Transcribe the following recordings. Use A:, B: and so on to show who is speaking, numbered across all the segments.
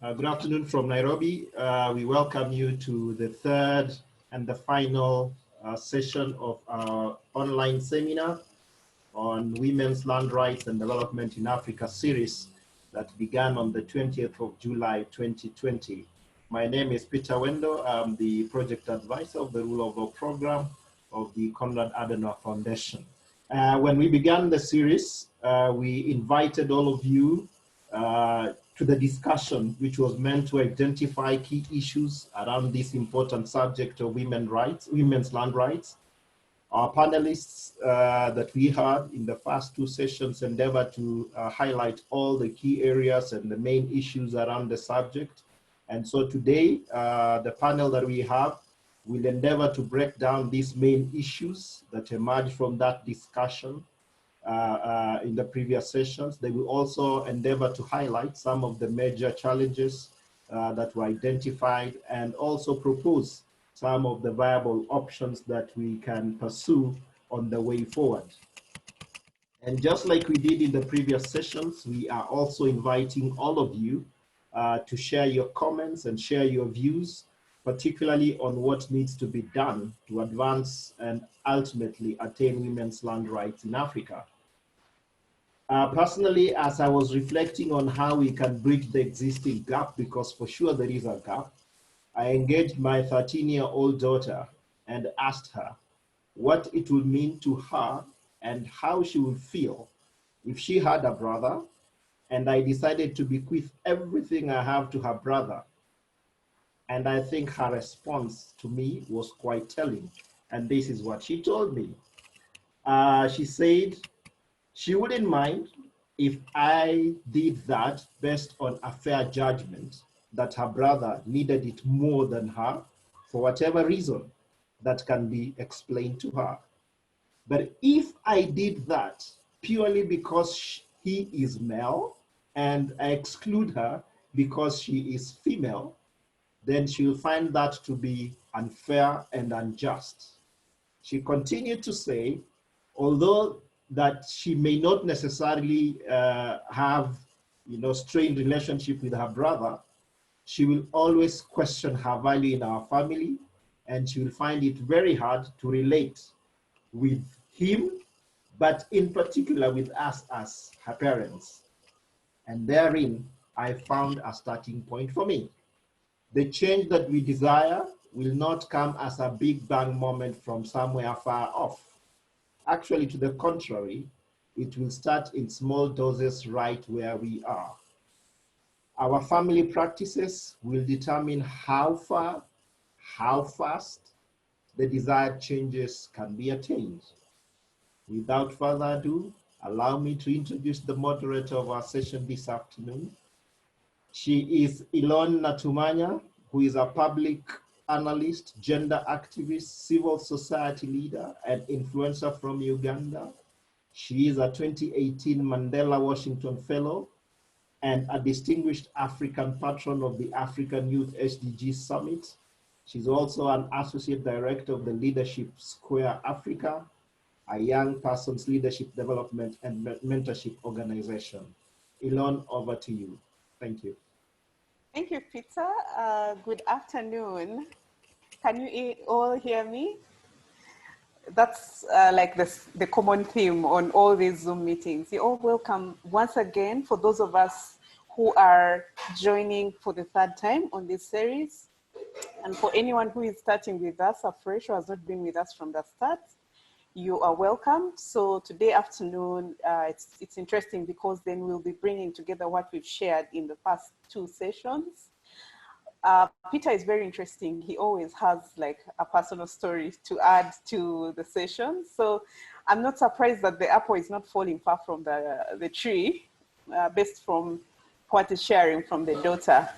A: Good afternoon from Nairobi. We welcome you to the third and the final session of our online seminar on Women's Land Rights and Development in Africa series that began on the 20th of July 2020. My name is Peter Wendo. I'm the project advisor of the Rule of Law program of the Konrad Adenauer Foundation. When we began the series, we invited all of you to the discussion, which was meant to identify key issues around this important subject of women's land rights. Our panelists that we had in the first two sessions endeavored to highlight all the key areas and the main issues around the subject. And so today, the panel that we have will endeavor to break down these main issues that emerged from that discussion in the previous sessions. They will also endeavor to highlight some of the major challenges that were identified and also propose some of the viable options that we can pursue on the way forward. And just like we did in the previous sessions, we are also inviting all of you to share your comments and share your views, particularly on what needs to be done to advance and ultimately attain women's land rights in Africa. Personally, as I was reflecting on how we can bridge the existing gap, because for sure there is a gap, I engaged my 13-year-old daughter and asked her what it would mean to her and how she would feel if she had a brother, and I decided to bequeath everything I have to her brother. And I think her response to me was quite telling. And this is what she told me. She said she wouldn't mind if I did that based on a fair judgment that her brother needed it more than her for whatever reason that can be explained to her. But if I did that purely because he is male and I exclude her because she is female, then she'll find that to be unfair and unjust. She continued to say, although that she may not necessarily have, strained relationship with her brother, she will always question her value in our family, and she will find it very hard to relate with him, but in particular with us as her parents. And therein, I found a starting point for me. The change that we desire will not come as a big bang moment from somewhere far off. Actually, to the contrary, it will start in small doses right where we are. Our family practices will determine how far, how fast the desired changes can be attained. Without further ado, allow me to introduce the moderator of our session this afternoon. She is Ilon Natumanya, who is a public analyst, gender activist, civil society leader, and influencer from Uganda. She is a 2018 Mandela Washington Fellow and a distinguished African patron of the African Youth SDG Summit. She's also an associate director of the Leadership Square Africa, a young person's leadership development and mentorship organization. Ilon, over to you. Thank you.
B: Thank you, Peter. Good afternoon. Can you all hear me? That's like the common theme on all these Zoom meetings. You're all welcome once again for those of us who are joining for the third time on this series. And for anyone who is starting with us afresh or has not been with us from the start, you are welcome. So today afternoon, it's interesting because then we'll be bringing together what we've shared in the past two sessions. Peter is very interesting. He always has like a personal story to add to the session. So I'm not surprised that the apple is not falling far from the tree, based from what is sharing from the daughter.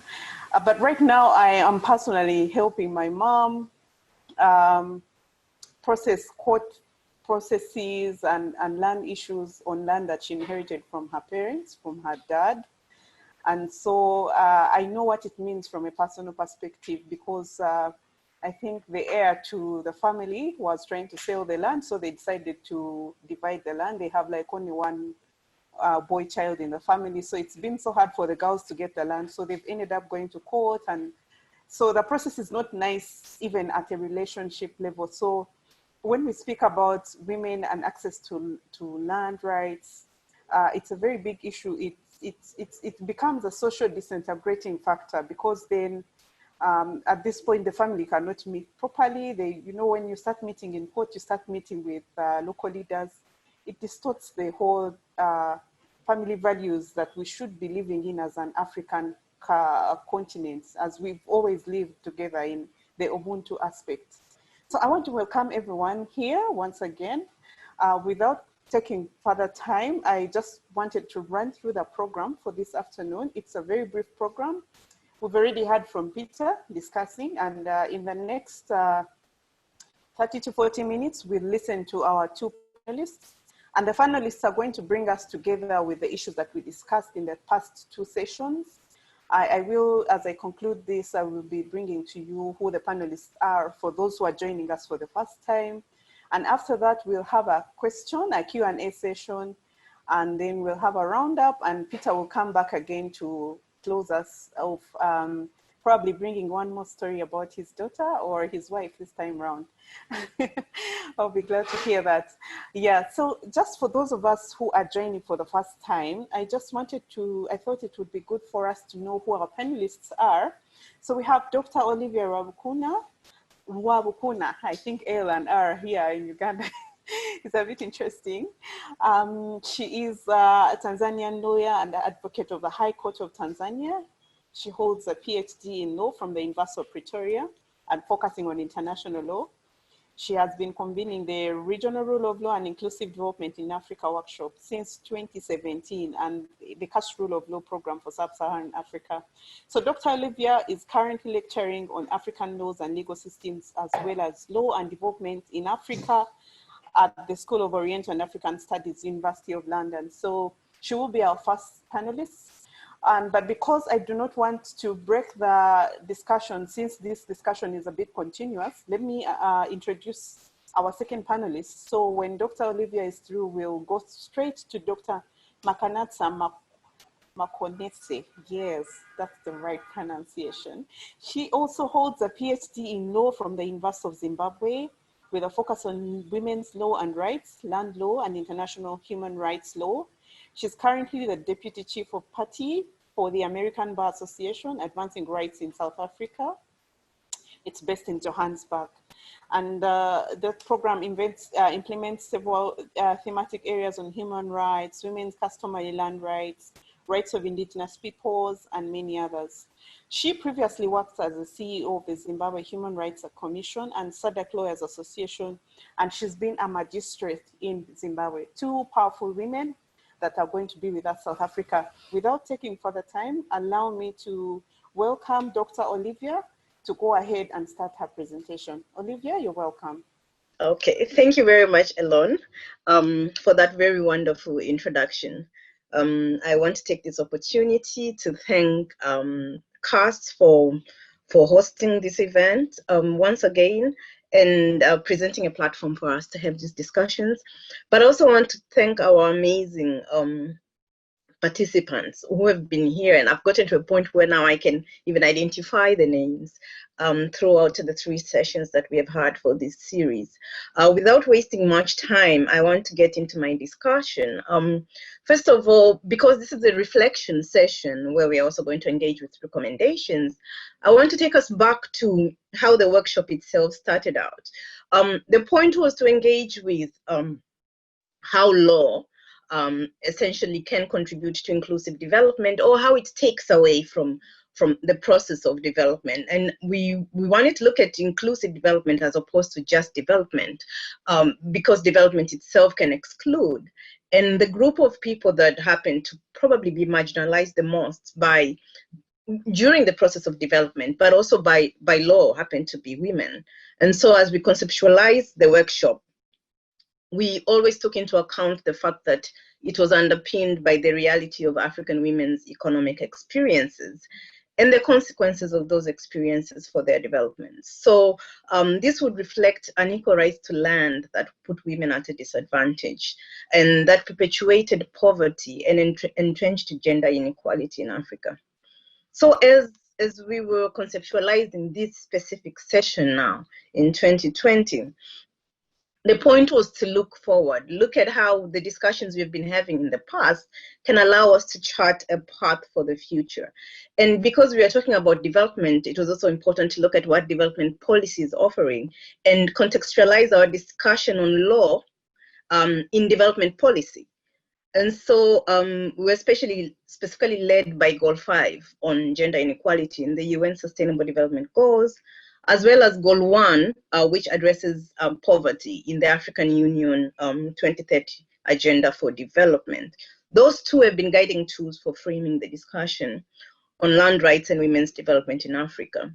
B: But right now I am personally helping my mom process court processes and land issues on land that she inherited from her parents, from her dad. And so I know what it means from a personal perspective because I think the heir to the family was trying to sell the land, so they decided to divide the land. They have like only one boy child in the family. So it's been so hard for the girls to get the land. So they've ended up going to court. And so the process is not nice, even at a relationship level. So when we speak about women and access to land rights, it's a very big issue. It becomes a social disintegrating factor, because then at this point, the family cannot meet properly. When you start meeting in court, you start meeting with local leaders. It distorts the whole family values that we should be living in as an African continent, as we've always lived together in the Ubuntu aspect. So I want to welcome everyone here once again. Without taking further time, I just wanted to run through the program for this afternoon. It's a very brief program. We've already heard from Peter discussing, and in the next 30 to 40 minutes, we'll listen to our two panelists. And the panelists are going to bring us together with the issues that we discussed in the past two sessions. I will, as I conclude this, I will be bringing to you who the panelists are for those who are joining us for the first time. And after that, we'll have a Q&A session, and then we'll have a roundup, and Peter will come back again to close us off, probably bringing one more story about his daughter or his wife this time around. I'll be glad to hear that. Yeah, so just for those of us who are joining for the first time, I thought it would be good for us to know who our panelists are. So we have Dr. Olivia Wabukuna, I think L and R here in Uganda. It's a bit interesting. She is a Tanzanian lawyer and advocate of the High Court of Tanzania. She holds a PhD in law from the University of Pretoria and focusing on international law. She has been convening the Regional Rule of Law and Inclusive Development in Africa workshop since 2017 and the Cash Rule of Law program for Sub-Saharan Africa. So Dr. Olivia is currently lecturing on African laws and legal systems, as well as law and development in Africa at the School of Oriental and African Studies, University of London. So she will be our first panelist. But because I do not want to break the discussion, since this discussion is a bit continuous, let me introduce our second panelist. So when Dr. Olivia is through, we'll go straight to Dr. Makanatsa Makonese. Yes, that's the right pronunciation. She also holds a PhD in law from the University of Zimbabwe, with a focus on women's law and rights, land law, and international human rights law. She's currently the Deputy Chief of Party for the American Bar Association, Advancing Rights in South Africa. It's based in Johannesburg. And the program implements several thematic areas on human rights, women's customary land rights, rights of indigenous peoples, and many others. She previously worked as the CEO of the Zimbabwe Human Rights Commission and SADC Lawyers Association, and she's been a magistrate in Zimbabwe. Two powerful women that are going to be with us, South Africa. Without taking further time, allow me to welcome Dr. Olivia to go ahead and start her presentation. Olivia, you're welcome.
C: Okay, thank you very much, Elon, for that very wonderful introduction. I want to take this opportunity to thank CAST for hosting this event once again, and presenting a platform for us to have these discussions. But I also want to thank our amazing participants who have been here, and I've gotten to a point where now I can even identify the names throughout the three sessions that we have had for this series. Without wasting much time, I want to get into my discussion. First of all, because this is a reflection session where we're also going to engage with recommendations, I want to take us back to how the workshop itself started out. The point was to engage with how law essentially can contribute to inclusive development, or how it takes away from the process of development. And we wanted to look at inclusive development as opposed to just development, because development itself can exclude. And the group of people that happen to probably be marginalized the most during the process of development, but also by law, happen to be women. And so as we conceptualized the workshop, we always took into account the fact that it was underpinned by the reality of African women's economic experiences. and the consequences of those experiences for their development. So this would reflect unequal rights to land that put women at a disadvantage, and that perpetuated poverty and entrenched gender inequality in Africa. So as we were conceptualizing this specific session now in 2020, the point was to look forward, look at how the discussions we've been having in the past can allow us to chart a path for the future. And because we are talking about development, it was also important to look at what development policy is offering and contextualize our discussion on law in development policy. And so we're specifically led by Goal 5 on gender inequality in the UN Sustainable Development Goals, as well as Goal 1, which addresses poverty in the African Union 2030 Agenda for Development. Those two have been guiding tools for framing the discussion on land rights and women's development in Africa.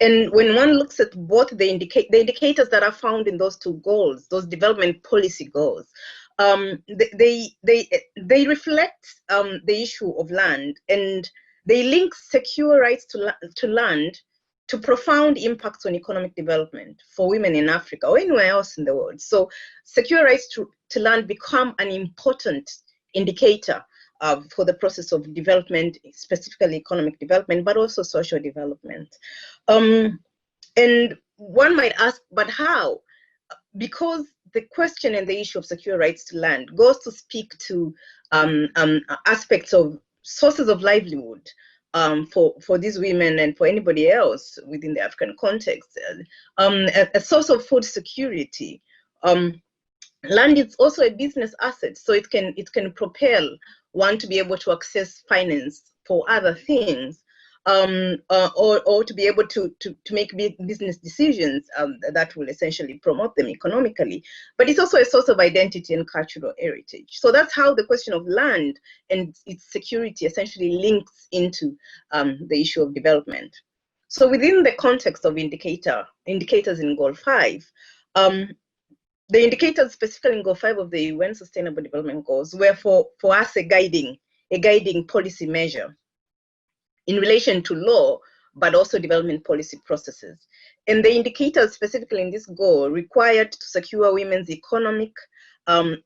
C: And when one looks at both the indicators that are found in those two goals, those development policy goals, they reflect the issue of land, and they link secure rights to land to profound impacts on economic development for women in Africa or anywhere else in the world. So secure rights to land become an important indicator for the process of development, specifically economic development, but also social development. And one might ask, but how? Because the question and the issue of secure rights to land goes to speak to aspects of sources of livelihood for these women and for anybody else within the African context. A source of food security. Land is also a business asset, so it can propel one to be able to access finance for other things. Or to be able to make business decisions that will essentially promote them economically. But it's also a source of identity and cultural heritage. So that's how the question of land and its security essentially links into the issue of development. So within the context of indicators in Goal 5, the indicators specifically in Goal 5 of the UN Sustainable Development Goals were for us a guiding policy measure in relation to law, but also development policy processes. And the indicators specifically in this goal required to secure women's economic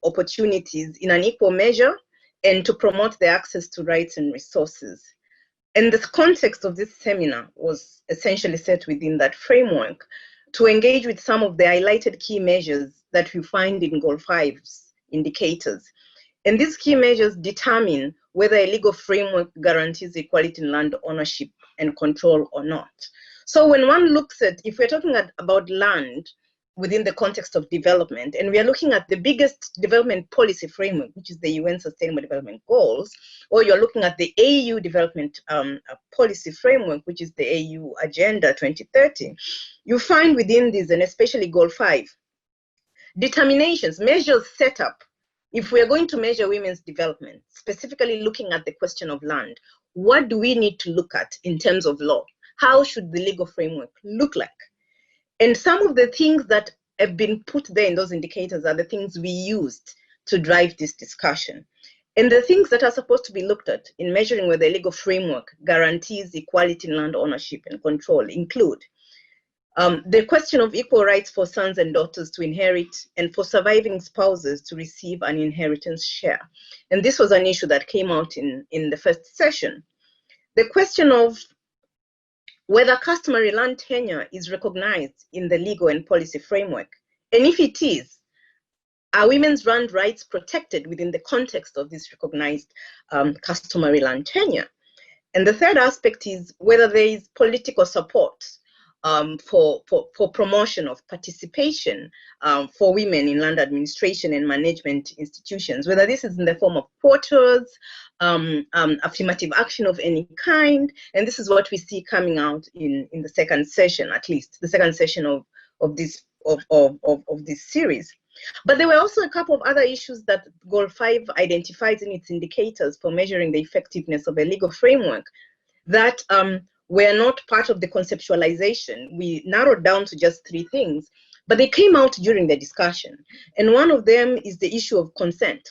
C: opportunities in an equal measure and to promote their access to rights and resources. And the context of this seminar was essentially set within that framework to engage with some of the highlighted key measures that we find in Goal 5's indicators. And these key measures determine whether a legal framework guarantees equality in land ownership and control or not. So when one looks at, if we're talking about land within the context of development, and we are looking at the biggest development policy framework, which is the UN Sustainable Development Goals, or you're looking at the AU development policy framework, which is the AU Agenda 2030, you find within this, and especially Goal 5, determinations, measures set up. If we are going to measure women's development, specifically looking at the question of land, what do we need to look at in terms of law? How should the legal framework look like? And some of the things that have been put there in those indicators are the things we used to drive this discussion. And the things that are supposed to be looked at in measuring whether the legal framework guarantees equality in land ownership and control include the question of equal rights for sons and daughters to inherit and for surviving spouses to receive an inheritance share. And this was an issue that came out in the first session. The question of whether customary land tenure is recognized in the legal and policy framework. And if it is, are women's land rights protected within the context of this recognized customary land tenure? And the third aspect is whether there is political support for promotion of participation for women in land administration and management institutions, whether this is in the form of quotas, affirmative action of any kind. And this is what we see coming out in the second session, at least the second session of this series. But there were also a couple of other issues that Goal 5 identifies in its indicators for measuring the effectiveness of a legal framework that were not part of the conceptualization. We narrowed down to just 3 things, but they came out during the discussion. And one of them is the issue of consent,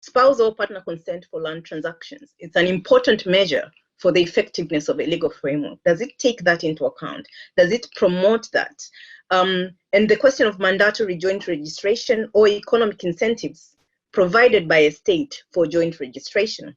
C: spouse or partner consent for land transactions. It's an important measure for the effectiveness of a legal framework? Does it take that into account? Does it promote that? And the question of mandatory joint registration or economic incentives provided by a state for joint registration.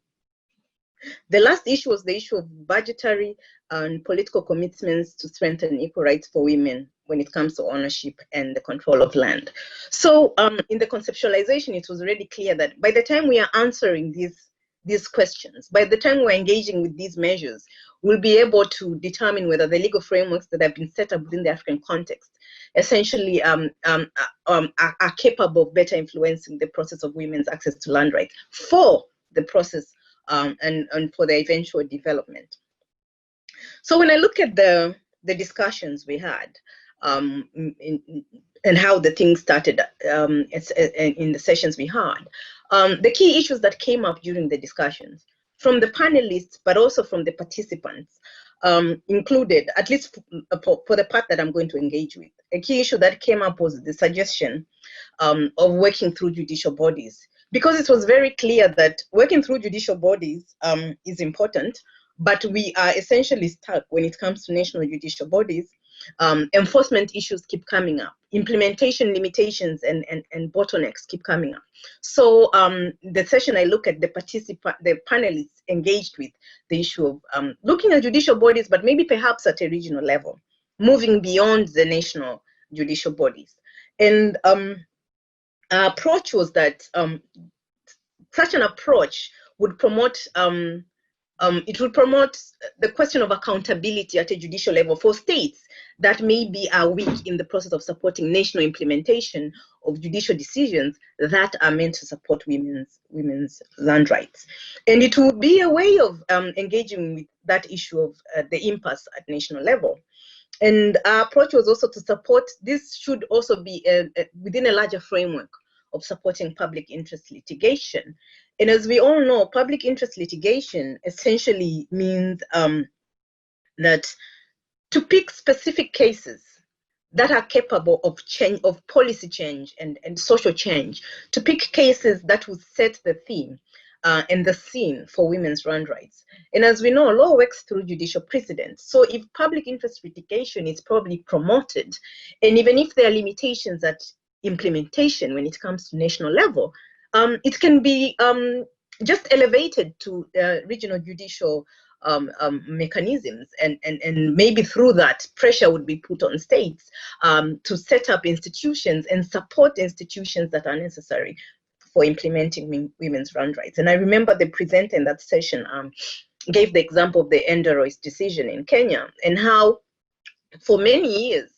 C: The last issue was the issue of budgetary and political commitments to strengthen equal rights for women when it comes to ownership and the control of land. So in the conceptualization, it was already clear that by the time we are answering these questions, by the time we're engaging with these measures, we'll be able to determine whether the legal frameworks that have been set up within the African context essentially are capable of better influencing the process of women's access to land rights for the process and for the eventual development. So when I look at the discussions we had and how the things started in the sessions we had, the key issues that came up during the discussions from the panelists, but also from the participants, included, at least for the part that I'm going to engage with, a key issue that came up was the suggestion of working through judicial bodies. Because it was very clear that working through judicial bodies is important, but we are essentially stuck when it comes to national judicial bodies. Enforcement issues keep coming up. Implementation limitations and bottlenecks keep coming up. So the session I look at the panelists engaged with the issue of looking at judicial bodies, but maybe perhaps at a regional level, moving beyond the national judicial bodies. And our approach was that such an approach would promote it would promote the question of accountability at a judicial level for states that maybe are weak in the process of supporting national implementation of judicial decisions that are meant to support women's land rights. And it would be a way of engaging with that issue of the impasse at national level. And our approach was also to support, this should also be within a larger framework of supporting public interest litigation. And as we all know, public interest litigation essentially means that to pick specific cases that are capable of change, of policy change and social change, to pick cases that would set the theme and the scene for women's land rights. And as we know, law works through judicial precedent. So if public interest litigation is probably promoted, and even if there are limitations at implementation when it comes to national level, it can be just elevated to regional judicial mechanisms, and maybe through that pressure would be put on states to set up institutions and support institutions that are necessary for implementing women's land rights. And I remember the presenter in that session gave the example of the Endorois decision in Kenya, and how for many years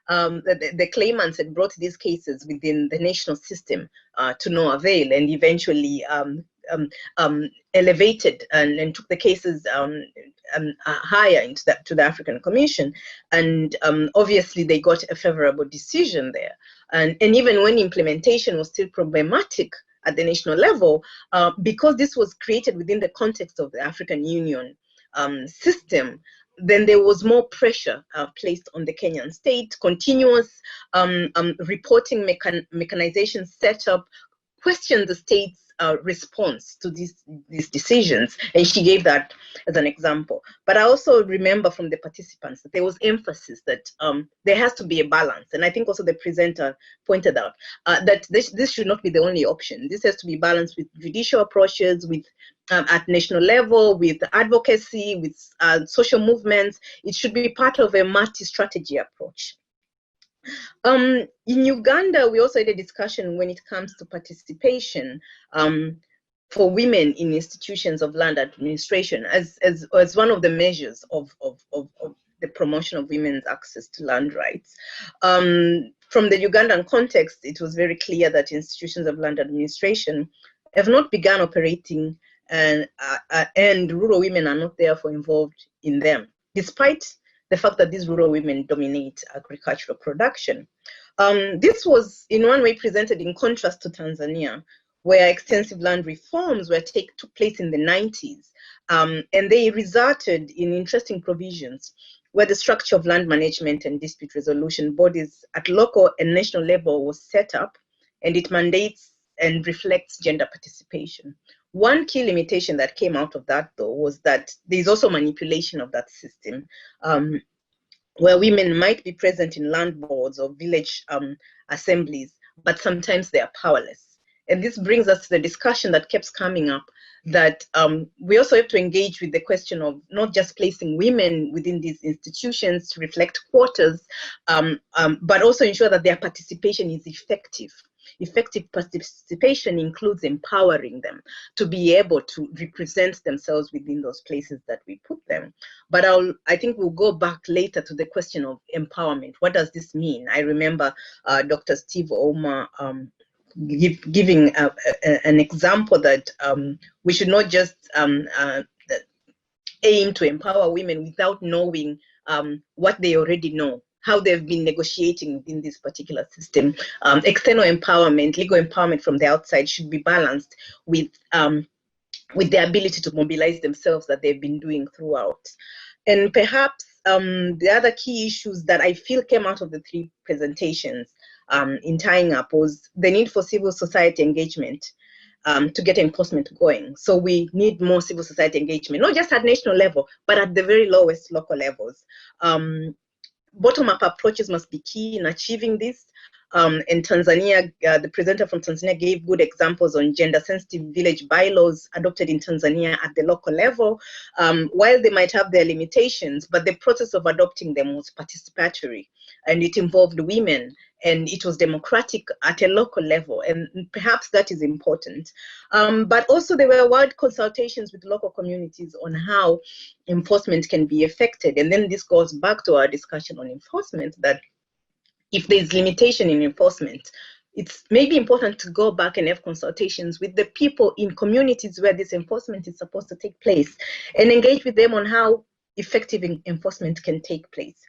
C: the claimants had brought these cases within the national system to no avail, and eventually elevated and took the cases higher into to the African Commission, and obviously they got a favorable decision there. And even when implementation was still problematic at the national level, because this was created within the context of the African Union system, then there was more pressure placed on the Kenyan state, continuous reporting mechanization set up, questioned the state's response to these decisions, and she gave that as an example. But I also remember from the participants that there was emphasis that there has to be a balance, and I think also the presenter pointed out that this should not be the only option. This has to be balanced with judicial approaches, with at national level, with advocacy, with social movements. It should be part of a multi-strategy approach. In Uganda, we also had a discussion when it comes to participation for women in institutions of land administration as one of the measures of the promotion of women's access to land rights. From the Ugandan context, it was very clear that institutions of land administration have not begun operating, and rural women are not therefore involved in them, despite the fact that these rural women dominate agricultural production. This was in one way presented in contrast to Tanzania, where extensive land reforms took place in the 90s, and they resulted in interesting provisions where the structure of land management and dispute resolution bodies at local and national level was set up, and it mandates and reflects gender participation. One key limitation that came out of that, though, was that there's also manipulation of that system, where women might be present in land boards or village assemblies, but sometimes they are powerless. And this brings us to the discussion that keeps coming up, that we also have to engage with the question of not just placing women within these institutions to reflect quotas, but also ensure that their participation is effective. Effective participation includes empowering them to be able to represent themselves within those places that we put them. But I think we'll go back later to the question of empowerment. What does this mean? I remember Dr. Steve Ouma giving an example that we should not just aim to empower women without knowing what they already know, how they've been negotiating within this particular system. External empowerment, legal empowerment from the outside should be balanced with the ability to mobilize themselves that they've been doing throughout. And perhaps the other key issues that I feel came out of the three presentations in tying up was the need for civil society engagement to get enforcement going. So we need more civil society engagement, not just at national level, but at the very lowest local levels. Bottom-up approaches must be key in achieving this. In Tanzania, the presenter from Tanzania gave good examples on gender-sensitive village bylaws adopted in Tanzania at the local level. While they might have their limitations, but the process of adopting them was participatory, and it involved women, and it was democratic at a local level, and perhaps that is important. But also there were wide consultations with local communities on how enforcement can be effected. And then this goes back to our discussion on enforcement, that if there's limitation in enforcement, it's maybe important to go back and have consultations with the people in communities where this enforcement is supposed to take place, and engage with them on how effective enforcement can take place.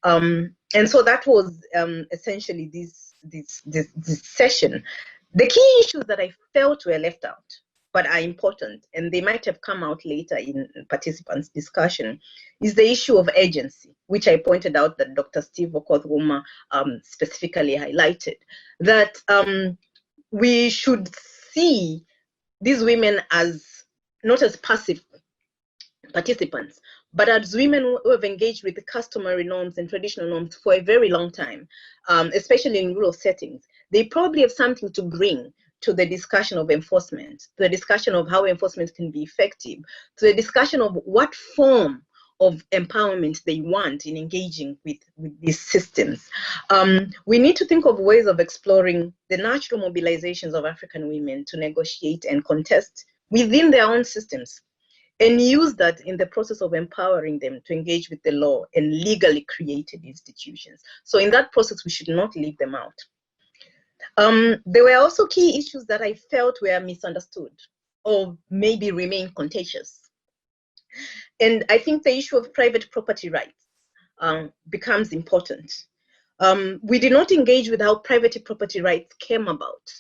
C: And so that was essentially this session. The key issues that I felt were left out, but are important, and they might have come out later in participants' discussion, is the issue of agency, which I pointed out that Dr. Steve Okoth-Ouma specifically highlighted, that we should see these women as not as passive participants, but as women who have engaged with the customary norms and traditional norms for a very long time, especially in rural settings. They probably have something to bring to the discussion of enforcement, to the discussion of how enforcement can be effective, to the discussion of what form of empowerment they want in engaging with these systems. We need to think of ways of exploring the natural mobilizations of African women to negotiate and contest within their own systems, and use that in the process of empowering them to engage with the law and legally created institutions. So in that process, we should not leave them out. There were also key issues that I felt were misunderstood or maybe remain contentious. And I think the issue of private property rights becomes important. We did not engage with how private property rights came about,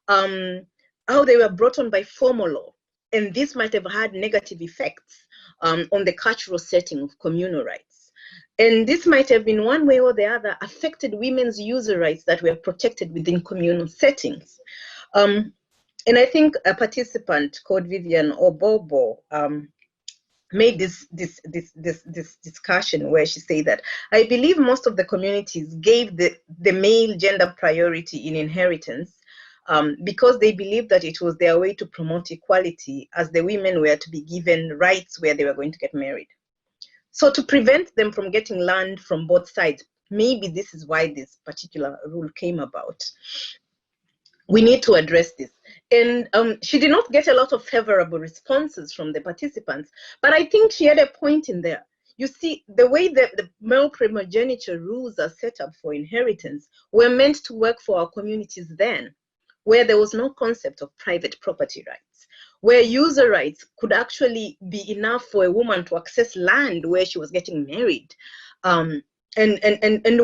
C: how they were brought on by formal law. And this might have had negative effects on the cultural setting of communal rights. And this might have, in one way or the other, affected women's user rights that were protected within communal settings. And I think a participant called Vivian Obobo made this discussion where she said that, I believe most of the communities gave the male gender priority in inheritance because they believed that it was their way to promote equality, as the women were to be given rights where they were going to get married. So to prevent them from getting land from both sides, maybe this is why this particular rule came about. We need to address this. And she did not get a lot of favorable responses from the participants, but I think she had a point in there. You see, the way that the male primogeniture rules are set up for inheritance were meant to work for our communities then, where there was no concept of private property rights, where user rights could actually be enough for a woman to access land where she was getting married, and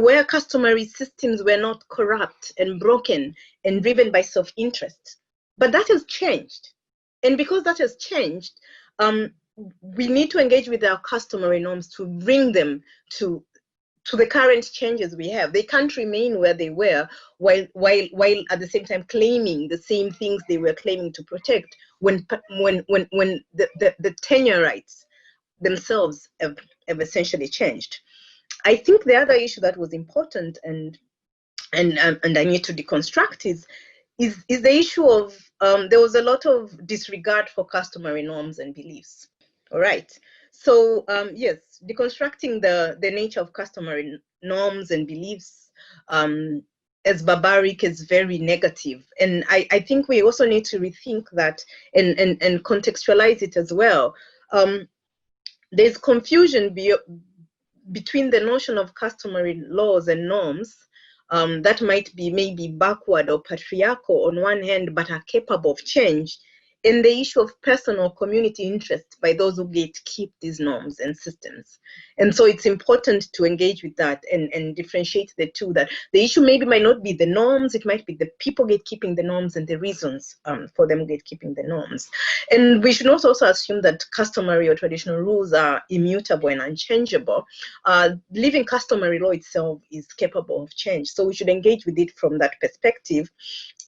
C: where customary systems were not corrupt and broken and driven by self-interest. But that has changed. And because that has changed, we need to engage with our customary norms to bring them to to the current changes we have. They can't remain where they were while at the same time claiming the same things they were claiming to protect when the tenure rights themselves have essentially changed. I think the other issue that was important and I need to deconstruct is the issue of there was a lot of disregard for customary norms and beliefs. All right. So yes, deconstructing the nature of customary norms and beliefs as barbaric is very negative. And I think we also need to rethink that and contextualize it as well. There's confusion between the notion of customary laws and norms that might be maybe backward or patriarchal on one hand, but are capable of change, and the issue of personal community interest by those who gatekeep these norms and systems. And so it's important to engage with that and differentiate the two, that the issue maybe might not be the norms, it might be the people gatekeeping the norms and the reasons for them gatekeeping the norms. And we should not also assume that customary or traditional rules are immutable and unchangeable. Living customary law itself is capable of change. So we should engage with it from that perspective.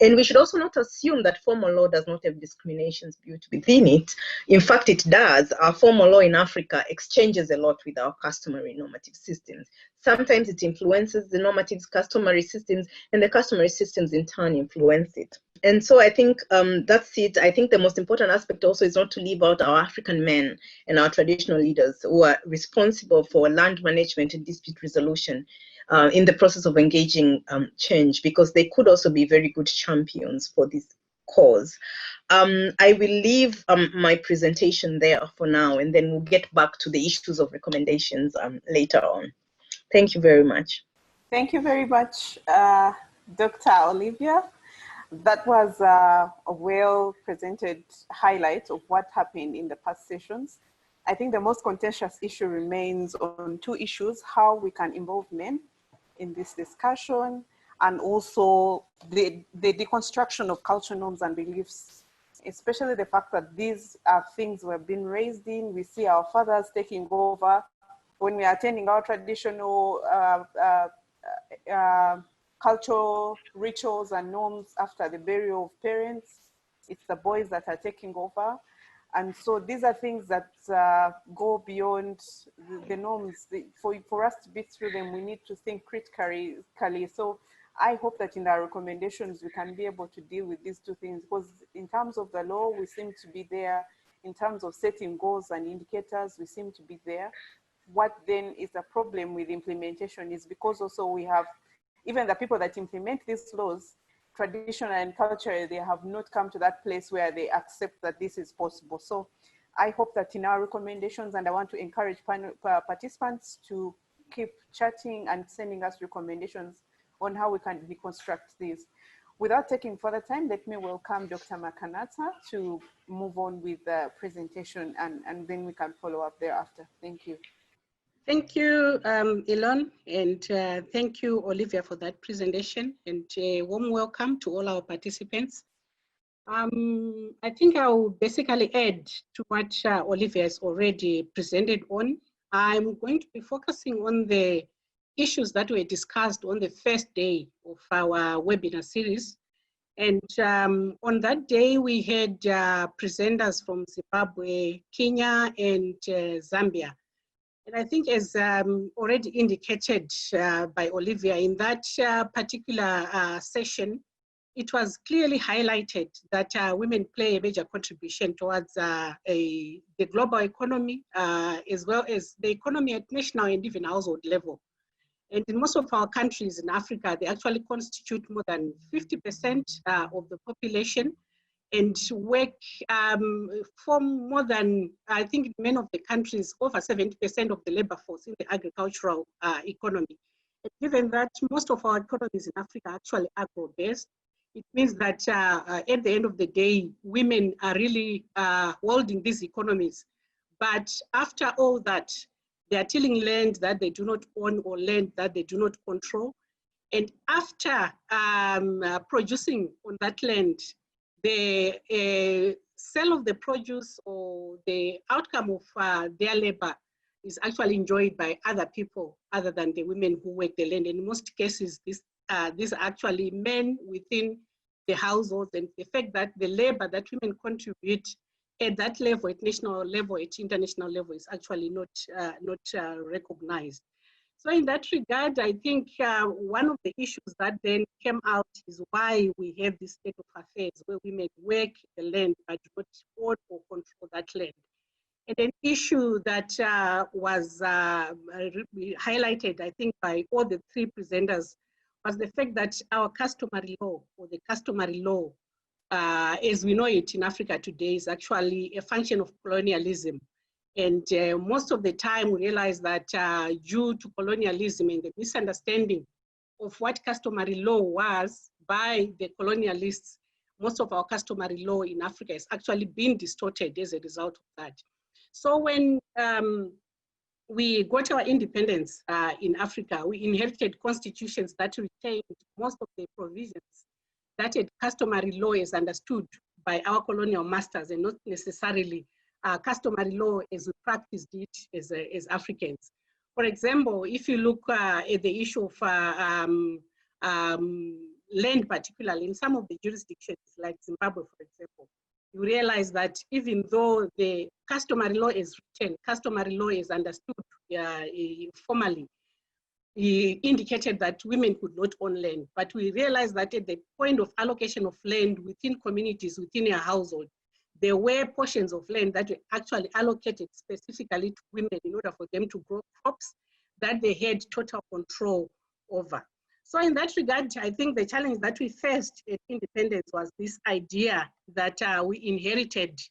C: And we should also not assume that formal law does not have discriminations built within it. In fact, it does. Our formal law in Africa exchanges a lot with our customary normative systems. Sometimes it influences the normative customary systems, and the customary systems in turn influence it. And so I think that's it. I think the most important aspect also is not to leave out our African men and our traditional leaders who are responsible for land management and dispute resolution in the process of engaging change, because they could also be very good champions for this cause. I will leave my presentation there for now, and then we'll get back to the issues of recommendations later on. Thank you very much.
B: Thank you very much, Dr. Olivia. That was a well-presented highlight of what happened in the past sessions. I think the most contentious issue remains on two issues: how we can involve men in this discussion, and also the deconstruction of cultural norms and beliefs, especially the fact that these are things we've been raised in. We see our fathers taking over. When we are attending our traditional cultural rituals and norms after the burial of parents, it's the boys that are taking over. And so these are things that go beyond the norms. For us to be through them, we need to think critically. So I hope that in our recommendations, we can be able to deal with these two things, because in terms of the law, we seem to be there. In terms of setting goals and indicators, we seem to be there. What then is the problem with implementation is because also we have, even the people that implement these laws, traditional and culturally, they have not come to that place where they accept that this is possible. So I hope that in our recommendations, and I want to encourage participants to keep chatting and sending us recommendations on how we can deconstruct this. Without taking further time, let me welcome Dr. Makanata to move on with the presentation, and then we can follow up thereafter. Thank you.
D: Thank you, Elon, and thank you, Olivia, for that presentation, and a warm welcome to all our participants. I think I will basically add to what Olivia has already presented on. I'm going to be focusing on the issues that were discussed on the first day of our webinar series. And on that day, we had presenters from Zimbabwe, Kenya, and Zambia. And I think, as already indicated by Olivia, in that particular session, it was clearly highlighted that women play a major contribution towards the global economy, as well as the economy at national and even household level. And in most of our countries in Africa, they actually constitute more than 50% of the population, and work for more than, I think in many of the countries, over 70% of the labor force in the agricultural economy. And given that most of our economies in Africa are actually agro-based, it means that at the end of the day, women are really holding these economies. But after all that, they are tilling land that they do not own or land that they do not control. And after producing on that land, the sale of the produce or the outcome of their labor is actually enjoyed by other people other than the women who work the land. And in most cases, these are actually men within the households, and the fact that the labor that women contribute at that level, at national level, at international level, is actually not recognized. So in that regard, I think one of the issues that then came out is why we have this state of affairs where women work the land but do not own or control that land. And an issue that was highlighted, I think, by all the three presenters was the fact that our customary law, or the customary law, as we know it in Africa today, is actually a function of colonialism. And most of the time we realize that due to colonialism and the misunderstanding of what customary law was by the colonialists, most of our customary law in Africa has actually been distorted as a result of that. So when we got our independence in Africa, we inherited constitutions that retained most of the provisions that a customary law is understood by our colonial masters, and not necessarily customary law as we practiced it as Africans. For example, if you look at the issue of land, particularly in some of the jurisdictions like Zimbabwe, for example, you realize that even though the customary law is written, customary law is understood formally, he indicated that women could not own land. But we realized that at the point of allocation of land within communities, within a household, there were portions of land that were actually allocated specifically to women in order for them to grow crops that they had total control over. So in that regard, I think the challenge that we faced at independence was this idea that we inherited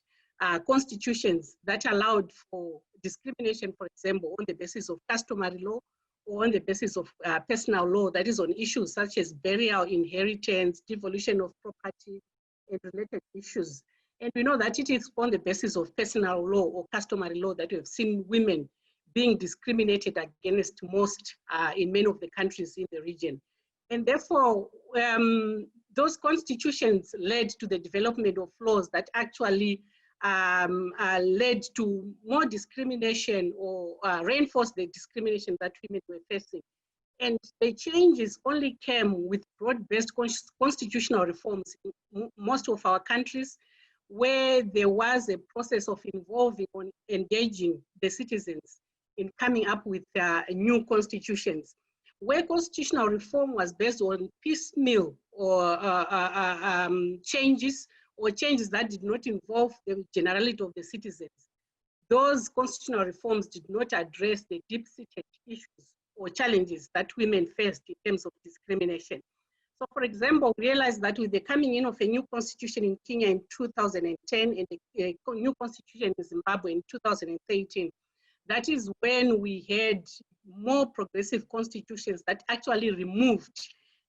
D: constitutions that allowed for discrimination, for example, on the basis of customary law or on the basis of personal law, that is on issues such as burial, inheritance, devolution of property, and related issues. And we know that it is on the basis of personal law or customary law that we have seen women being discriminated against most in many of the countries in the region. And therefore, those constitutions led to the development of laws that actually led to more discrimination or reinforced the discrimination that women were facing. And the changes only came with broad-based constitutional reforms in most of our countries, where there was a process of involving or engaging the citizens in coming up with new constitutions, where constitutional reform was based on piecemeal or changes that did not involve the generality of the citizens. Those constitutional reforms did not address the deep-seated issues or challenges that women faced in terms of discrimination. So for example, we realized that with the coming in of a new constitution in Kenya in 2010 and a new constitution in Zimbabwe in 2013, that is when we had more progressive constitutions that actually removed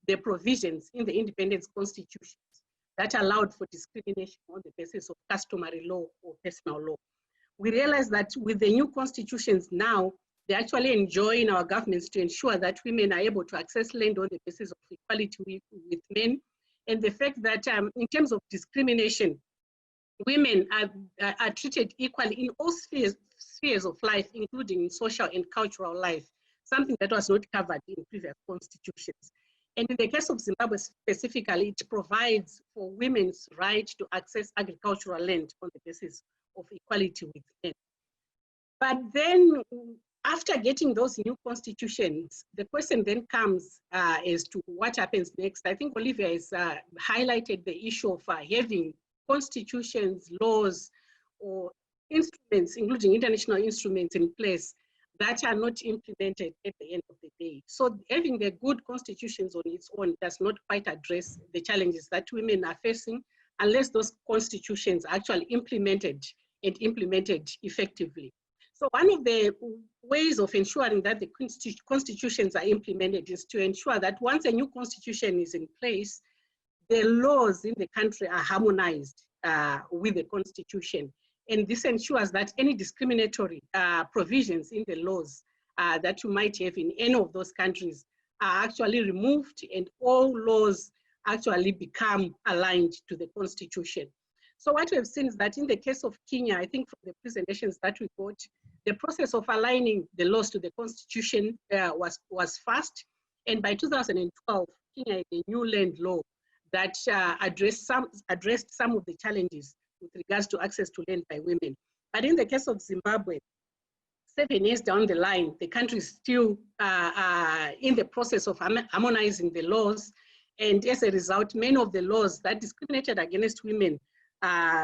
D: the provisions in the independence constitutions that allowed for discrimination on the basis of customary law or personal law. We realized that with the new constitutions now, they actually enjoin our governments to ensure that women are able to access land on the basis of equality with men. And the fact that in terms of discrimination, women are treated equally in all spheres of life, including in social and cultural life, something that was not covered in previous constitutions. And in the case of Zimbabwe specifically, it provides for women's right to access agricultural land on the basis of equality with men. But then, after getting those new constitutions, the question then comes as to what happens next. I think Olivia has highlighted the issue of having constitutions, laws, or instruments, including international instruments in place that are not implemented at the end of the day. So having the good constitutions on its own does not quite address the challenges that women are facing unless those constitutions are actually implemented and implemented effectively. So one of the ways of ensuring that the constitutions are implemented is to ensure that once a new constitution is in place, the laws in the country are harmonized with the constitution. And this ensures that any discriminatory provisions in the laws that you might have in any of those countries are actually removed, and all laws actually become aligned to the constitution. So what we have seen is that in the case of Kenya, I think from the presentations that we got, the process of aligning the laws to the constitution was fast. And by 2012, Kenya had a new land law that addressed some of the challenges with regards to access to land by women. But in the case of Zimbabwe, 7 years down the line, the country is still in the process of harmonizing the laws. And as a result, many of the laws that discriminated against women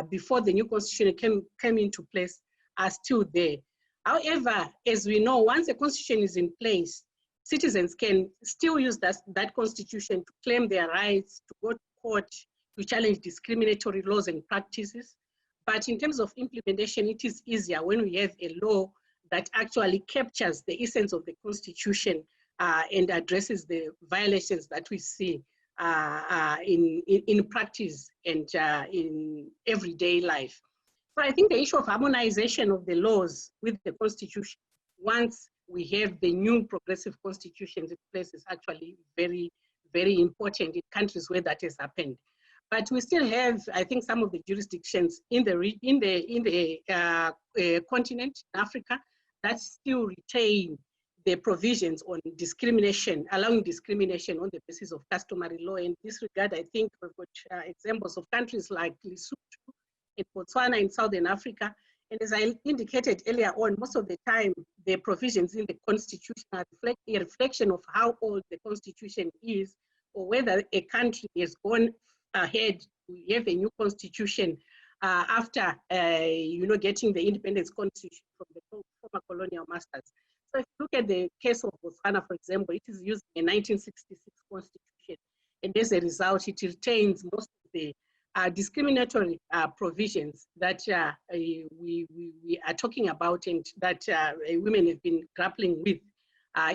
D: before the new constitution came into place are still there. However, as we know, once the constitution is in place, citizens can still use that constitution to claim their rights, to go to court, to challenge discriminatory laws and practices. But in terms of implementation, it is easier when we have a law that actually captures the essence of the constitution and addresses the violations that we see in practice and in everyday life. So I think the issue of harmonization of the laws with the constitution, once we have the new progressive constitutions in place, is actually very, very important in countries where that has happened. But we still have, I think, some of the jurisdictions in the continent, in Africa, that still retain the provisions on discrimination, allowing discrimination on the basis of customary law. In this regard, I think we've got examples of countries like Lesotho and Botswana in Southern Africa. And as I indicated earlier on, most of the time, the provisions in the constitution are a reflection of how old the constitution is, or whether a country has gone ahead to have a new constitution after getting the independence constitution from the former colonial masters. So if you look at the case of Botswana, for example, it is using a 1966 constitution, and as a result, it retains most of the discriminatory provisions that we are talking about and that women have been grappling with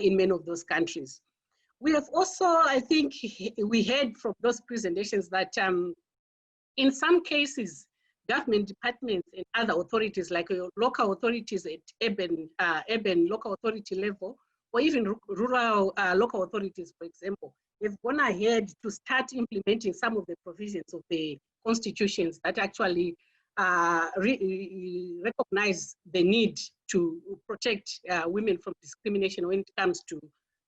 D: in many of those countries. We have also, I think, we heard from those presentations that in some cases, government departments and other authorities, like local authorities at urban local authority level, or even rural local authorities, for example, have gone ahead to start implementing some of the provisions of the constitutions that actually recognize the need to protect women from discrimination when it comes to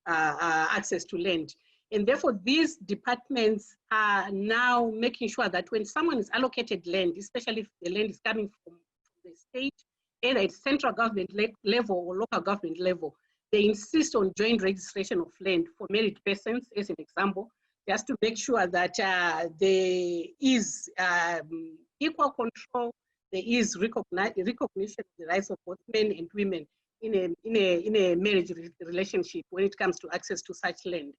D: access to land. And therefore, these departments are now making sure that when someone is allocated land, especially if the land is coming from the state, either at central government level or local government level, they insist on joint registration of land for married persons, as an example, just to make sure that there is equal control, there is recognition of the rights of both men and women in a marriage relationship when it comes to access to such land.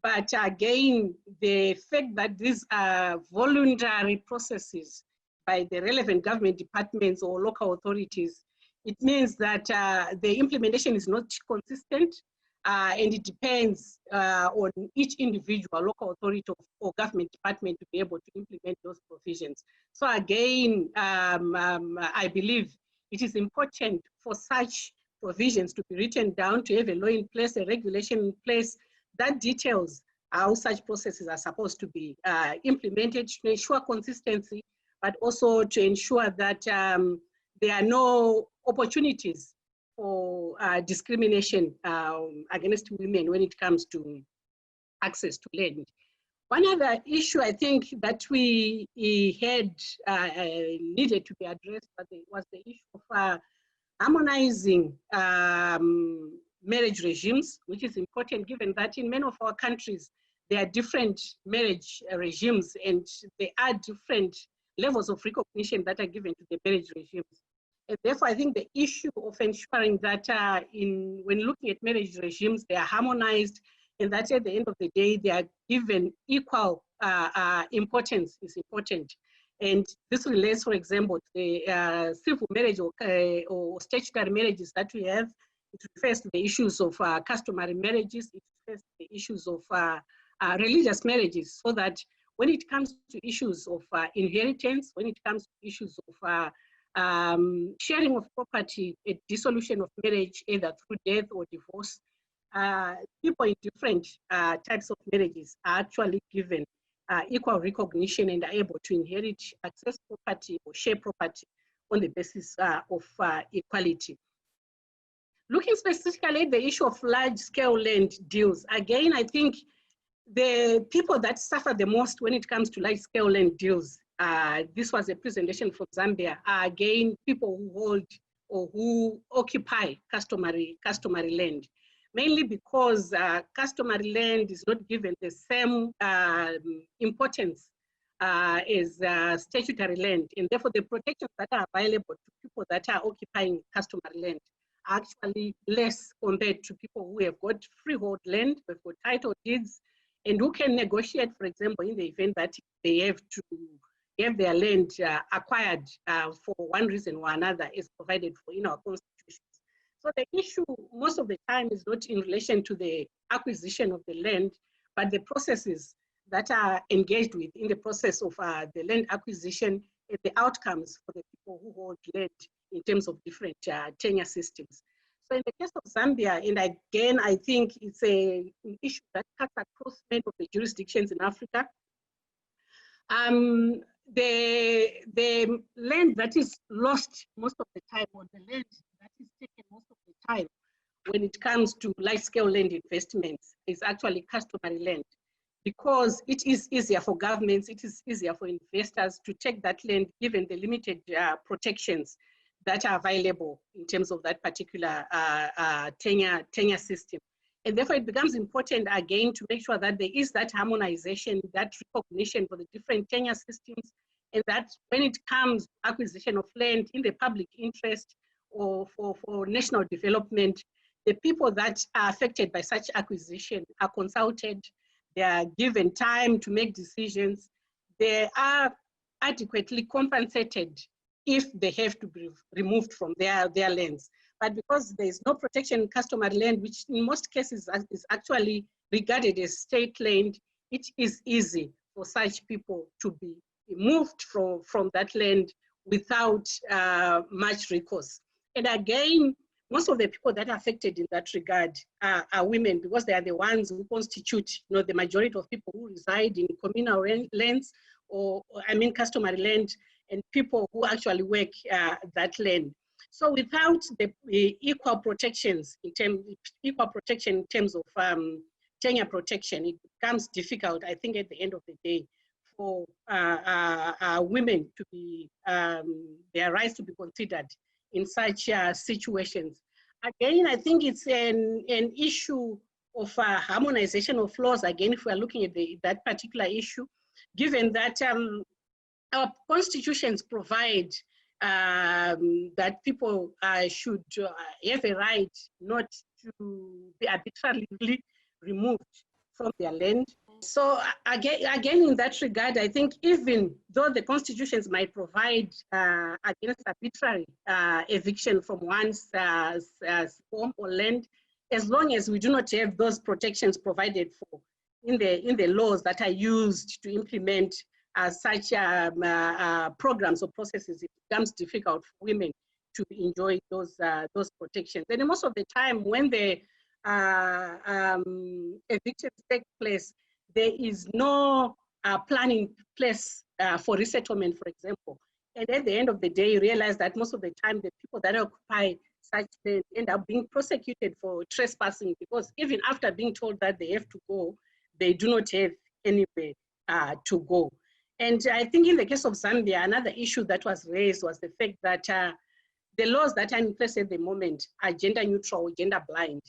D: But again, the fact that these are voluntary processes by the relevant government departments or local authorities, it means that the implementation is not consistent and it depends on each individual local authority or government department to be able to implement those provisions. So again, I believe it is important for such provisions to be written down, to have a law in place, a regulation in place that details how such processes are supposed to be implemented to ensure consistency, but also to ensure that there are no opportunities for discrimination against women when it comes to access to land. One other issue I think that we had needed to be addressed was the issue of harmonizing marriage regimes, which is important given that in many of our countries, there are different marriage regimes and there are different levels of recognition that are given to the marriage regimes. And therefore, I think the issue of ensuring that when looking at marriage regimes, they are harmonized and that at the end of the day, they are given equal importance is important. And this relates, for example, to the civil marriage or statutory marriages that we have. It refers to the issues of customary marriages. It refers to the issues of religious marriages, so that when it comes to issues of inheritance, when it comes to issues of sharing of property, a dissolution of marriage, either through death or divorce, people in different types of marriages are actually given equal recognition and are able to inherit, access property or share property on the basis of equality. Looking specifically at the issue of large-scale land deals, again, I think the people that suffer the most when it comes to large-scale land deals, this was a presentation from Zambia, are again people who hold or who occupy customary land, mainly because customary land is not given the same importance as statutory land, and therefore the protections that are available to people that are occupying customary land are actually less compared to people who have got freehold land, who have got title deeds, and who can negotiate, for example, in the event that they have to have their land acquired for one reason or another, is provided for in our constitutions. So the issue most of the time is not in relation to the acquisition of the land, but the processes that are engaged with in the process of the land acquisition and the outcomes for the people who hold land in terms of different tenure systems. So in the case of Zambia, and again, I think it's an issue that cuts across many of the jurisdictions in Africa. The land that is lost most of the time, or the land that is taken most of the time when it comes to large-scale land investments, is actually customary land, because it is easier for governments, it is easier for investors to take that land given the limited protections that are available in terms of that particular tenure system. And therefore it becomes important again to make sure that there is that harmonization, that recognition for the different tenure systems, and that when it comes to acquisition of land in the public interest or for national development, the people that are affected by such acquisition are consulted, they are given time to make decisions, they are adequately compensated if they have to be removed from their lands. But because there is no protection in customary land, which in most cases is actually regarded as state land, it is easy for such people to be removed from that land without much recourse. And again, most of the people that are affected in that regard are women, because they are the ones who constitute, the majority of people who reside in communal lands, or I mean customary land, and people who actually work that land. So without the equal protections in terms of tenure protection, it becomes difficult, I think, at the end of the day, for women to be, their rights to be considered in such situations. Again, I think it's an issue of harmonization of laws, again, if we're looking at that particular issue, given that our constitutions provide that people should have a right not to be arbitrarily removed from their land. So again, in that regard, I think even though the constitutions might provide against arbitrary eviction from one's home or land, as long as we do not have those protections provided for in the laws that are used to implement such programs or processes, it becomes difficult for women to enjoy those protections. And most of the time, when the evictions take place, there is no plan in place for resettlement, for example. And at the end of the day, you realize that most of the time, the people that occupy such land end up being prosecuted for trespassing, because even after being told that they have to go, they do not have anywhere to go. And I think in the case of Zambia, another issue that was raised was the fact that the laws that are in place at the moment are gender neutral or gender blind.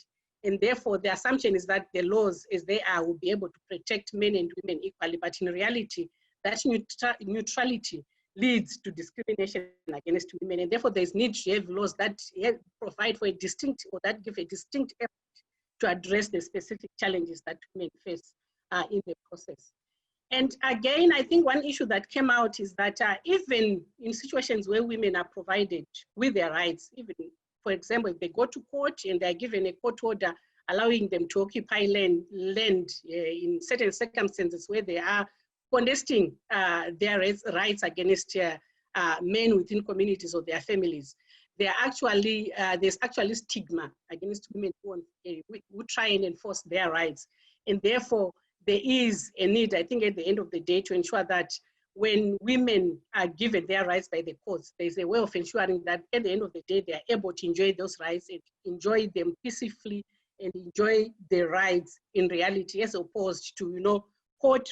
D: And therefore, the assumption is that the laws as they are will be able to protect men and women equally. But in reality, that neutrality leads to discrimination against women. And therefore, there's need to have laws that provide for a distinct, or that give a distinct effort to address the specific challenges that women face in the process. And again, I think one issue that came out is that even in situations where women are provided with their rights, even, for example, if they go to court and they're given a court order allowing them to occupy land in certain circumstances where they are contesting their rights against men within communities or their families, there's actually stigma against women who try and enforce their rights. And therefore, there is a need, I think, at the end of the day, to ensure that when women are given their rights by the courts, there's a way of ensuring that at the end of the day, they are able to enjoy those rights and enjoy them peacefully and enjoy the rights in reality, as opposed to, you know, court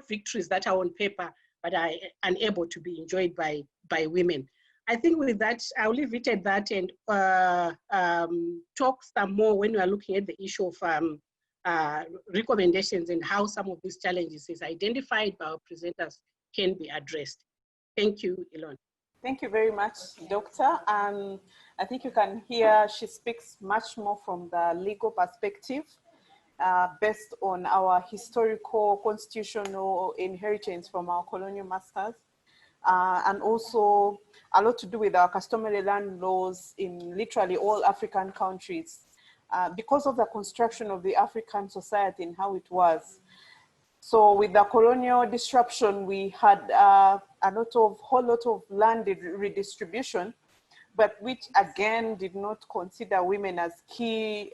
D: victories that are on paper, but are unable to be enjoyed by women. I think with that, I'll leave it at that and talk some more when we are looking at the issue of recommendations and how some of these challenges is identified by our presenters can be addressed. Thank you, Elon.
B: Thank you very much, Doctor. I think you can hear she speaks much more from the legal perspective based on our historical constitutional inheritance from our colonial masters. And also a lot to do with our customary land laws in literally all African countries because of the construction of the African society and how it was. So with the colonial disruption, we had a whole lot of land redistribution, but which again did not consider women as key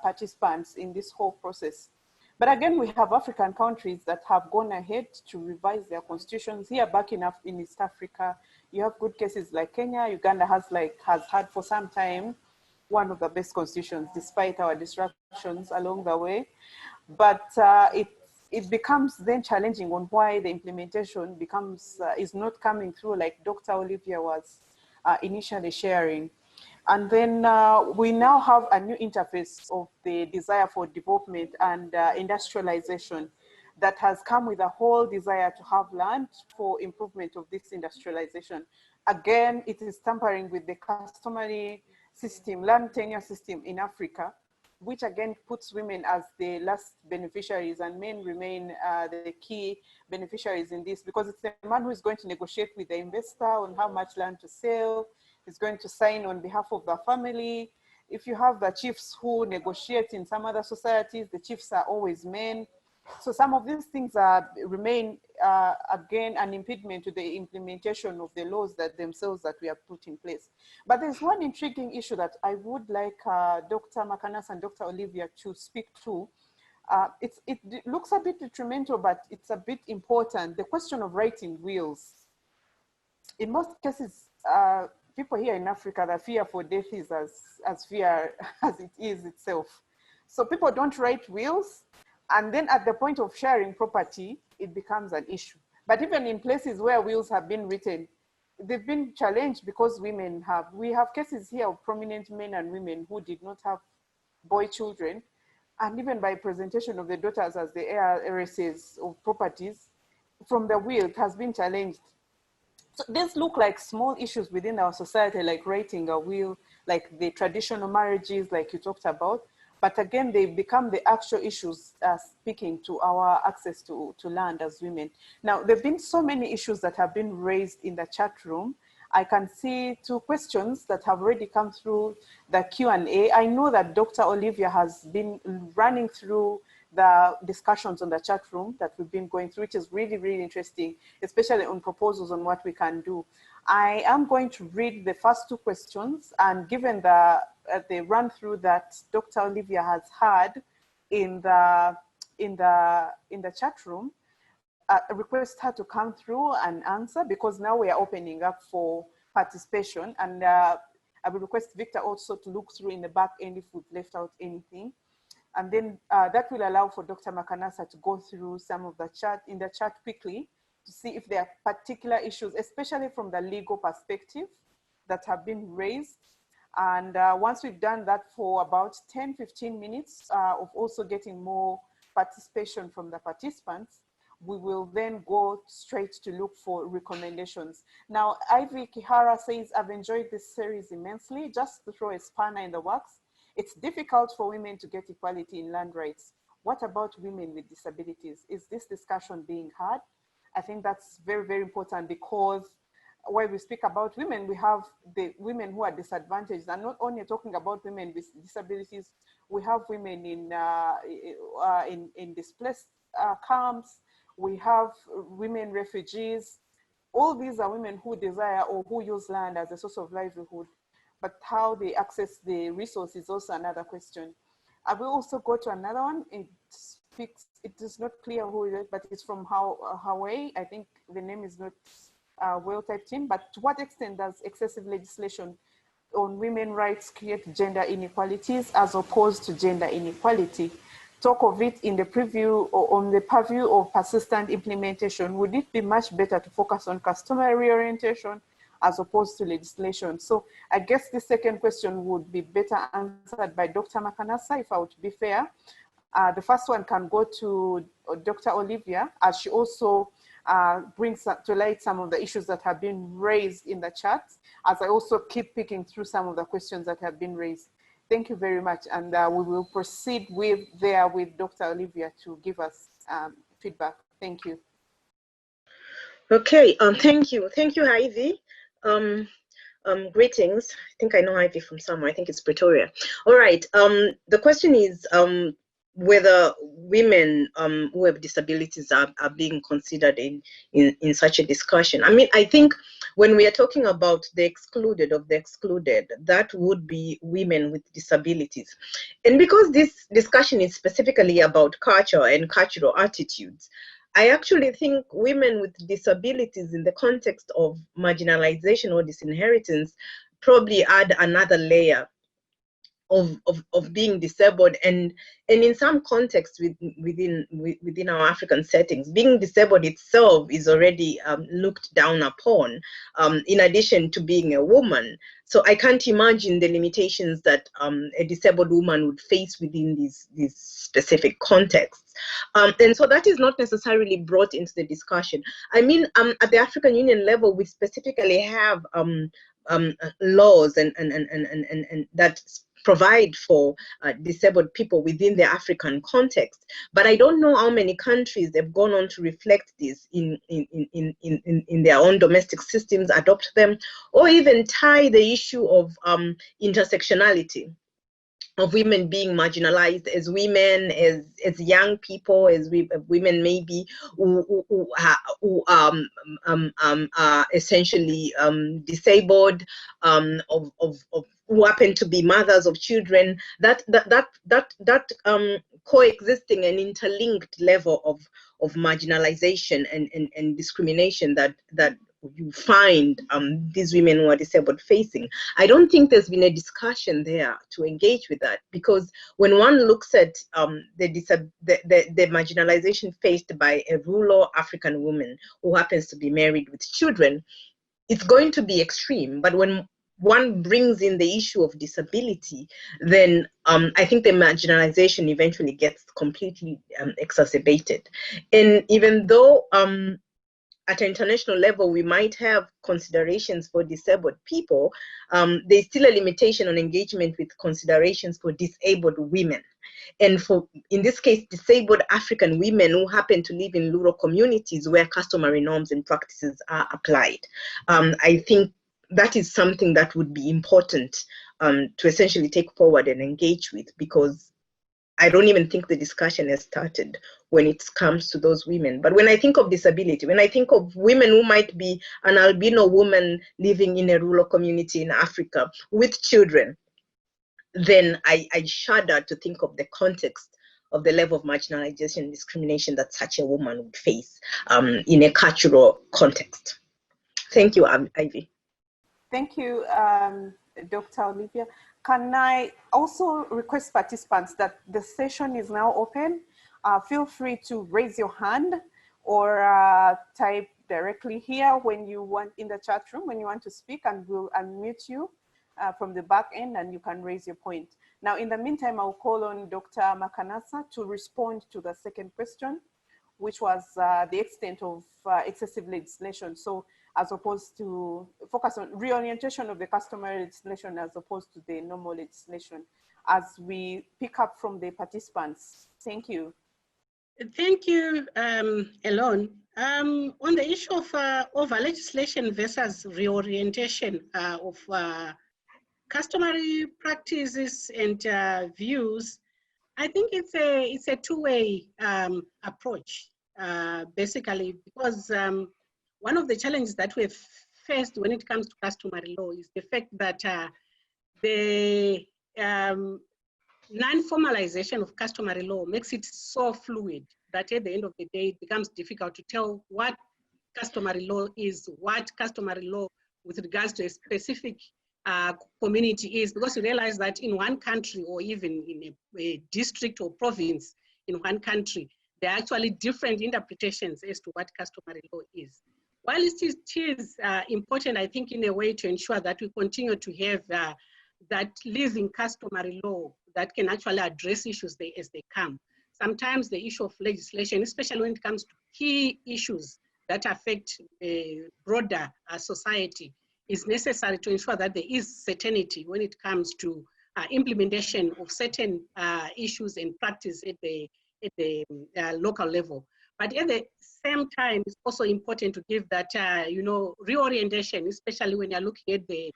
B: participants in this whole process. But again, we have African countries that have gone ahead to revise their constitutions. Here back in East Africa, you have good cases like Kenya. Uganda has had for some time one of the best constitutions, despite our disruptions along the way. But it becomes then challenging on why the implementation is not coming through, like Dr. Olivia was initially sharing. And then we now have a new interface of the desire for development and industrialization that has come with a whole desire to have land for improvement of this industrialization. Again, it is tampering with the customary system, land tenure system in Africa, which again puts women as the last beneficiaries and men remain the key beneficiaries in this, because it's the man who is going to negotiate with the investor on how much land to sell, is going to sign on behalf of the family. If you have the chiefs who negotiate in some other societies, the chiefs are always men. So some of these things remain, again, an impediment to the implementation of the laws that themselves that we have put in place. But there's one intriguing issue that I would like Dr. Makanas and Dr. Olivia to speak to. It looks a bit detrimental, but it's a bit important. The question of writing wills. In most cases, people here in Africa, the fear for death is as fear as it is itself. So people don't write wills. And then at the point of sharing property, it becomes an issue. But even in places where wills have been written, they've been challenged because we have cases here of prominent men and women who did not have boy children. And even by presentation of the daughters as the heiresses of properties from the will, it has been challenged. So these look like small issues within our society, like writing a will, like the traditional marriages, like you talked about. But again, they become the actual issues speaking to our access to land as women. Now, there have been so many issues that have been raised in the chat room. I can see 2 questions that have already come through the Q&A. I know that Dr. Olivia has been running through the discussions on the chat room that we've been going through, which is really, really interesting, especially on proposals on what we can do. I am going to read the first 2 questions, and given the run through that Dr. Olivia has had in the chat room, request her to come through and answer, because now we are opening up for participation. And I will request Victor also to look through in the back end if we've left out anything. And then that will allow for Dr. Makanasa to go through some of the chat quickly to see if there are particular issues, especially from the legal perspective, that have been raised. And once we've done that for about 10-15 minutes of also getting more participation from the participants, we will then go straight to look for recommendations. Now, Ivy Kihara says, I've enjoyed this series immensely. Just to throw a spanner in the works, it's difficult for women to get equality in land rights. What about women with disabilities? Is this discussion being had? I think that's very, very important, because when we speak about women, we have the women who are disadvantaged. And not only talking about women with disabilities, we have women in displaced camps, we have women refugees. All these are women who desire or who use land as a source of livelihood, but how they access the resource is also another question. I will also go to another one. It's speaks, it is not clear who it is, but it's from Hawaii. I think the name is not well typed in, but to what extent does excessive legislation on women's rights create gender inequalities as opposed to gender inequality? Talk of it in the preview or on the purview of persistent implementation. Would it be much better to focus on customary orientation as opposed to legislation? So I guess the second question would be better answered by Dr. Makanasa, if I would be fair. The first one can go to Dr. Olivia, as she also brings to light some of the issues that have been raised in the chat, as I also keep picking through some of the questions that have been raised. Thank you very much. And we will proceed with Dr. Olivia to give us feedback. Thank you.
C: Okay, thank you, Ivy. Greetings. I think I know Ivy from somewhere. I think it's Pretoria. All right. The question is whether women who have disabilities are being considered in such a discussion. I mean, I think when we are talking about the excluded of the excluded, that would be women with disabilities. And because this discussion is specifically about culture and cultural attitudes, I actually think women with disabilities in the context of marginalization or disinheritance probably add another layer of being disabled, and in some contexts within our African settings, being disabled itself is already looked down upon, in addition to being a woman. So I can't imagine the limitations that a disabled woman would face within these specific contexts. And so that is not necessarily brought into the discussion. I mean, at the African Union level, we specifically have laws and that provide for disabled people within the African context, but I don't know how many countries have gone on to reflect this in their own domestic systems, adopt them, or even tie the issue of intersectionality, of women being marginalized as women, as young people, as women maybe who are essentially disabled, who happen to be mothers of children. That coexisting and interlinked level of marginalization and discrimination that you find these women who are disabled facing. I don't think there's been a discussion there to engage with that, because when one looks at the marginalization faced by a rural African woman who happens to be married with children, it's going to be extreme. But when one brings in the issue of disability, then I think the marginalization eventually gets completely exacerbated. And even though at an international level, we might have considerations for disabled people, there's still a limitation on engagement with considerations for disabled women. And for, in this case, disabled African women who happen to live in rural communities where customary norms and practices are applied. I think that is something that would be important to essentially take forward and engage with, because I don't even think the discussion has started when it comes to those women. But when I think of disability, when I think of women who might be an albino woman living in a rural community in Africa with children, then I shudder to think of the context of the level of marginalization and discrimination that such a woman would face in a cultural context. Thank you, Ivy.
B: Thank you, Dr. Olivia. Can I also request participants that the session is now open? Feel free to raise your hand or type directly here when you want in the chat room, when you want to speak, and we'll unmute you from the back end and you can raise your point. Now, in the meantime, I'll call on Dr. Makanasa to respond to the second question, which was the extent of excessive legislation. So as opposed to focus on reorientation of the customary legislation as opposed to the normal legislation, as we pick up from the participants. Thank you.
D: Thank you, Elon. On the issue of legislation versus reorientation of customary practices and views, I think it's a two-way approach, basically, because one of the challenges that we've faced when it comes to customary law is the fact that non-formalization of customary law makes it so fluid that at the end of the day, it becomes difficult to tell what customary law is, what customary law with regards to a specific community is, because you realize that in one country or even in a district or province in one country, there are actually different interpretations as to what customary law is. While it is important, I think, in a way to ensure that we continue to have that living customary law that can actually address issues as they come. Sometimes the issue of legislation, especially when it comes to key issues that affect a broader society, is necessary to ensure that there is certainty when it comes to implementation of certain issues and practice at the local level. But at the same time, it's also important to give that, reorientation, especially when you're looking at the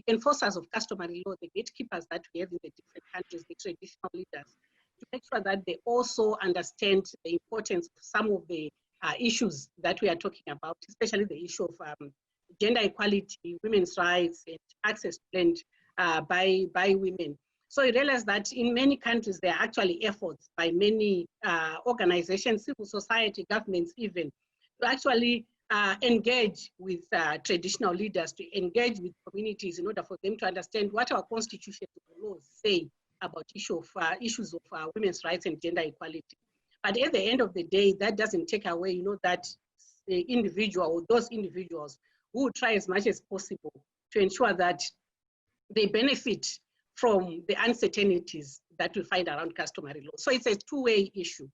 D: enforcers of customary law, the gatekeepers that we have in the different countries, the traditional leaders, to make sure that they also understand the importance of some of the issues that we are talking about, especially the issue of gender equality, women's rights, and access to land by women. So you realize that in many countries, there are actually efforts by many organizations, civil society, governments even, to actually engage with traditional leaders, to engage with communities in order for them to understand what our constitution laws say about issues of women's rights and gender equality. But at the end of the day, that doesn't take away, that the individual or those individuals who will try as much as possible to ensure that they benefit from the uncertainties that we find around customary law. So it's a two-way issue.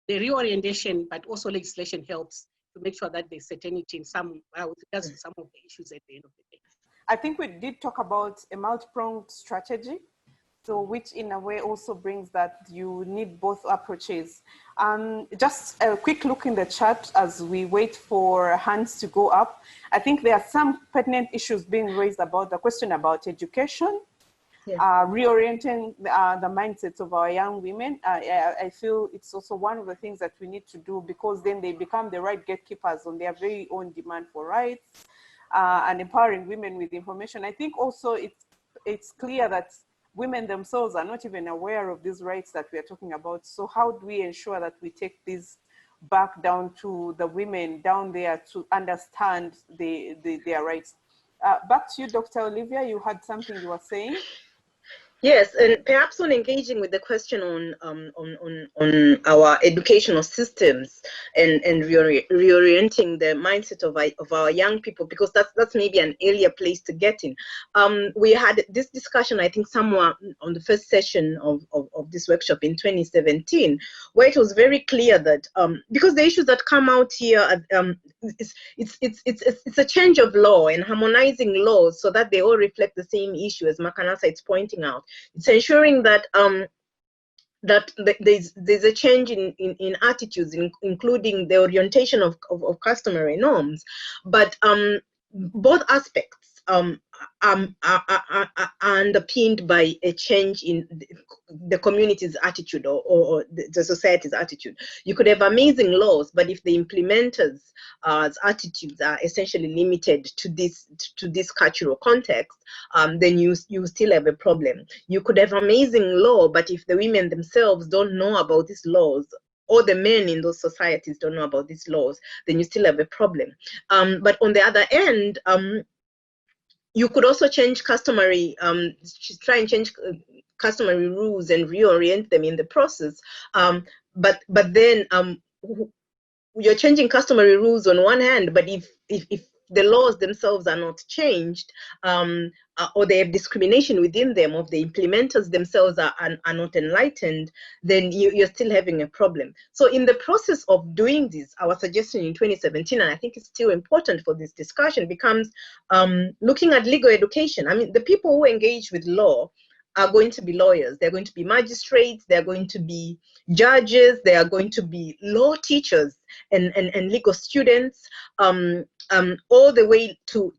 D: The reorientation, but also legislation helps to make sure that there's certainty in some, with regards to some of the issues at the end of the day.
B: I think we did talk about a multi-pronged strategy, so which in a way also brings that you need both approaches. Just a quick look in the chat as we wait for hands to go up. I think there are some pertinent issues being raised about the question about education, reorienting the mindsets of our young women. I feel it's also one of the things that we need to do, because then they become the right gatekeepers on their very own demand for rights, and empowering women with information. I think also it's clear that women themselves are not even aware of these rights that we are talking about. So how do we ensure that we take this back down to the women down there to understand their rights? Back to you, Dr. Olivia, you had something you were saying?
C: Yes, and perhaps on engaging with the question on our educational systems and reorienting the mindset of our young people, because that's maybe an earlier place to get in. We had this discussion, I think, somewhere on the first session of this workshop in 2017, where it was very clear that because the issues that come out here, it's a change of law and harmonizing laws so that they all reflect the same issue, as Makanasa is pointing out. It's ensuring that there's a change in attitudes, including the orientation of customary norms, but both aspects are underpinned by a change in the community's attitude or the society's attitude. You could have amazing laws, but if the implementers' attitudes are essentially limited to this cultural context, then you still have a problem. You could have amazing law, but if the women themselves don't know about these laws, or the men in those societies don't know about these laws, then you still have a problem. But on the other end, you could also change customary, try and change customary rules and reorient them in the process. But then you're changing customary rules on one hand, but if the laws themselves are not changed, or they have discrimination within them, or the implementers themselves are not enlightened, then you're still having a problem. So in the process of doing this, our suggestion in 2017, and I think it's still important for this discussion, becomes looking at legal education. I mean, the people who engage with law are going to be lawyers, they're going to be magistrates, they're going to be judges, they are going to be law teachers and legal students, all the way to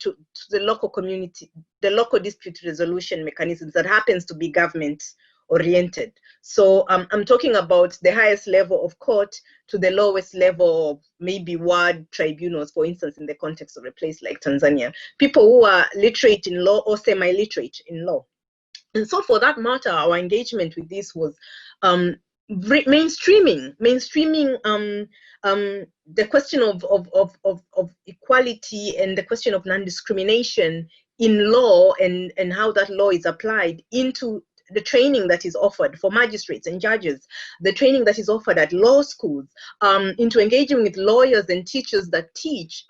C: the local community, the local dispute resolution mechanisms that happens to be government oriented. So I'm talking about the highest level of court to the lowest level of maybe ward tribunals, for instance, in the context of a place like Tanzania. People who are literate in law or semi-literate in law. And so for that matter, our engagement with this was mainstreaming the question of equality and the question of non-discrimination in law and how that law is applied into the training that is offered for magistrates and judges, the training that is offered at law schools, into engaging with lawyers and teachers that teach,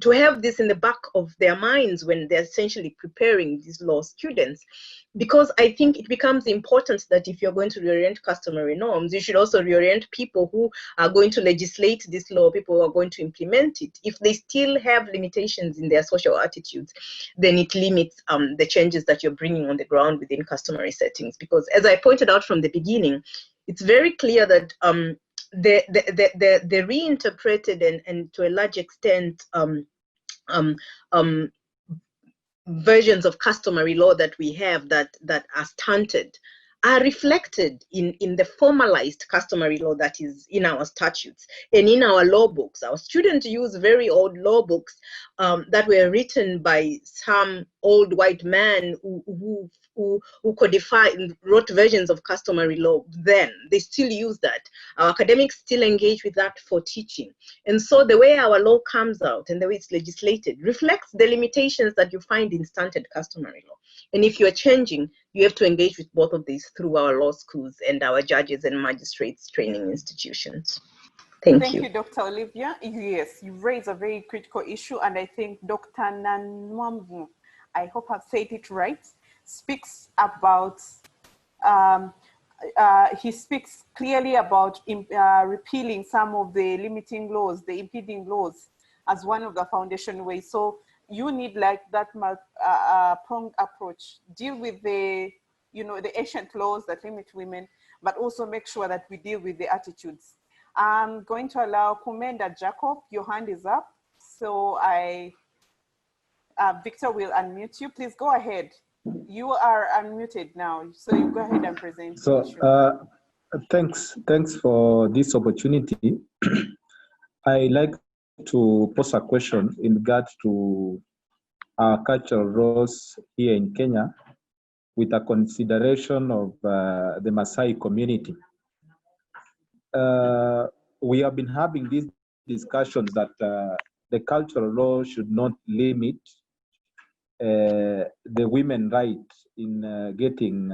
C: to have this in the back of their minds when they're essentially preparing these law students. Because I think it becomes important that if you're going to reorient customary norms, you should also reorient people who are going to legislate this law, people who are going to implement it. If they still have limitations in their social attitudes, then it limits the changes that you're bringing on the ground within customary settings. Because as I pointed out from the beginning, it's very clear that the reinterpreted and to a large extent versions of customary law that we have that are stunted are reflected in the formalized customary law that is in our statutes and in our law books. Our students use very old law books that were written by some old white man who codified and wrote versions of customary law then. They still use that. Our academics still engage with that for teaching. And so the way our law comes out and the way it's legislated reflects the limitations that you find in stunted customary law. And if you're changing, you have to engage with both of these through our law schools and our judges and magistrates training institutions. Thank you.
B: Thank you, Dr. Olivia. Yes, you raise a very critical issue, and I think Dr. Nanwambu, I hope I've said it right, speaks about, he speaks clearly about repealing some of the limiting laws, the impeding laws, as one of the foundation ways. So you need like that pronged approach, deal with the, the ancient laws that limit women, but also make sure that we deal with the attitudes. I'm going to allow Kumenda Jacob, your hand is up. So Victor will unmute you. Please go ahead. You are unmuted now. So you go ahead and present.
E: So thanks for this opportunity. I like to pose a question in regard to our cultural roles here in Kenya with a consideration of the Maasai community. We have been having these discussions that the cultural law should not limit the women right in getting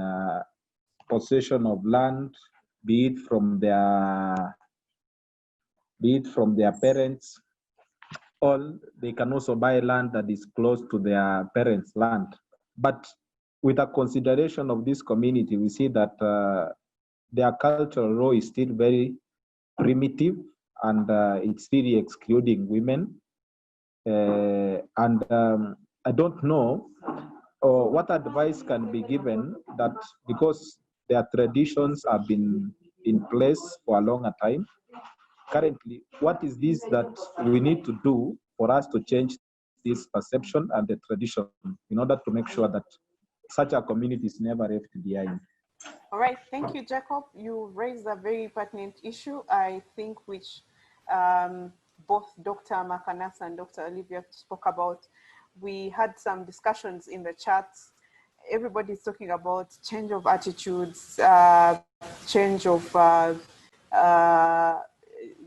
E: possession of land, be it from their parents, or they can also buy land that is close to their parents' land. But with a consideration of this community, we see that their cultural law is still very primitive, and it's really excluding women. I don't know what advice can be given that, because their traditions have been in place for a longer time. Currently, what is this that we need to do for us to change this perception and the tradition in order to make sure that such a community is never left behind?
B: All right, thank you, Jacob. You raised a very pertinent issue, I think, which both Dr. Makanasa and Dr. Olivia spoke about. We had some discussions in the chats. Everybody's talking about change of attitudes, change of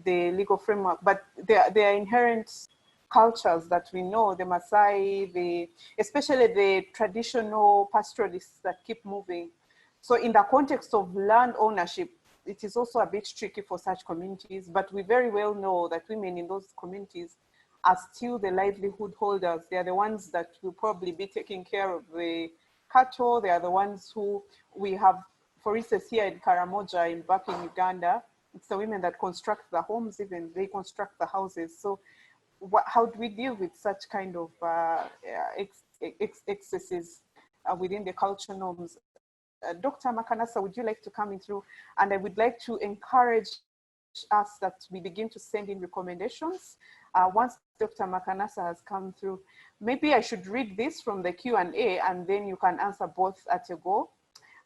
B: the legal framework, but there are inherent cultures that we know, the Maasai, especially the traditional pastoralists that keep moving. So in the context of land ownership, it is also a bit tricky for such communities, but we very well know that women in those communities are still the livelihood holders. They are the ones that will probably be taking care of the cattle. They are the ones who we have, for instance, here in Karamoja, back in Uganda, it's the women that construct the homes, even they construct the houses. So how do we deal with such kind of excesses within the cultural norms? Dr. Makanasa, would you like to come in through? And I would like to encourage us that we begin to send in recommendations. Once Dr. Makanasa has come through, maybe I should read this from the Q&A and then you can answer both at a go.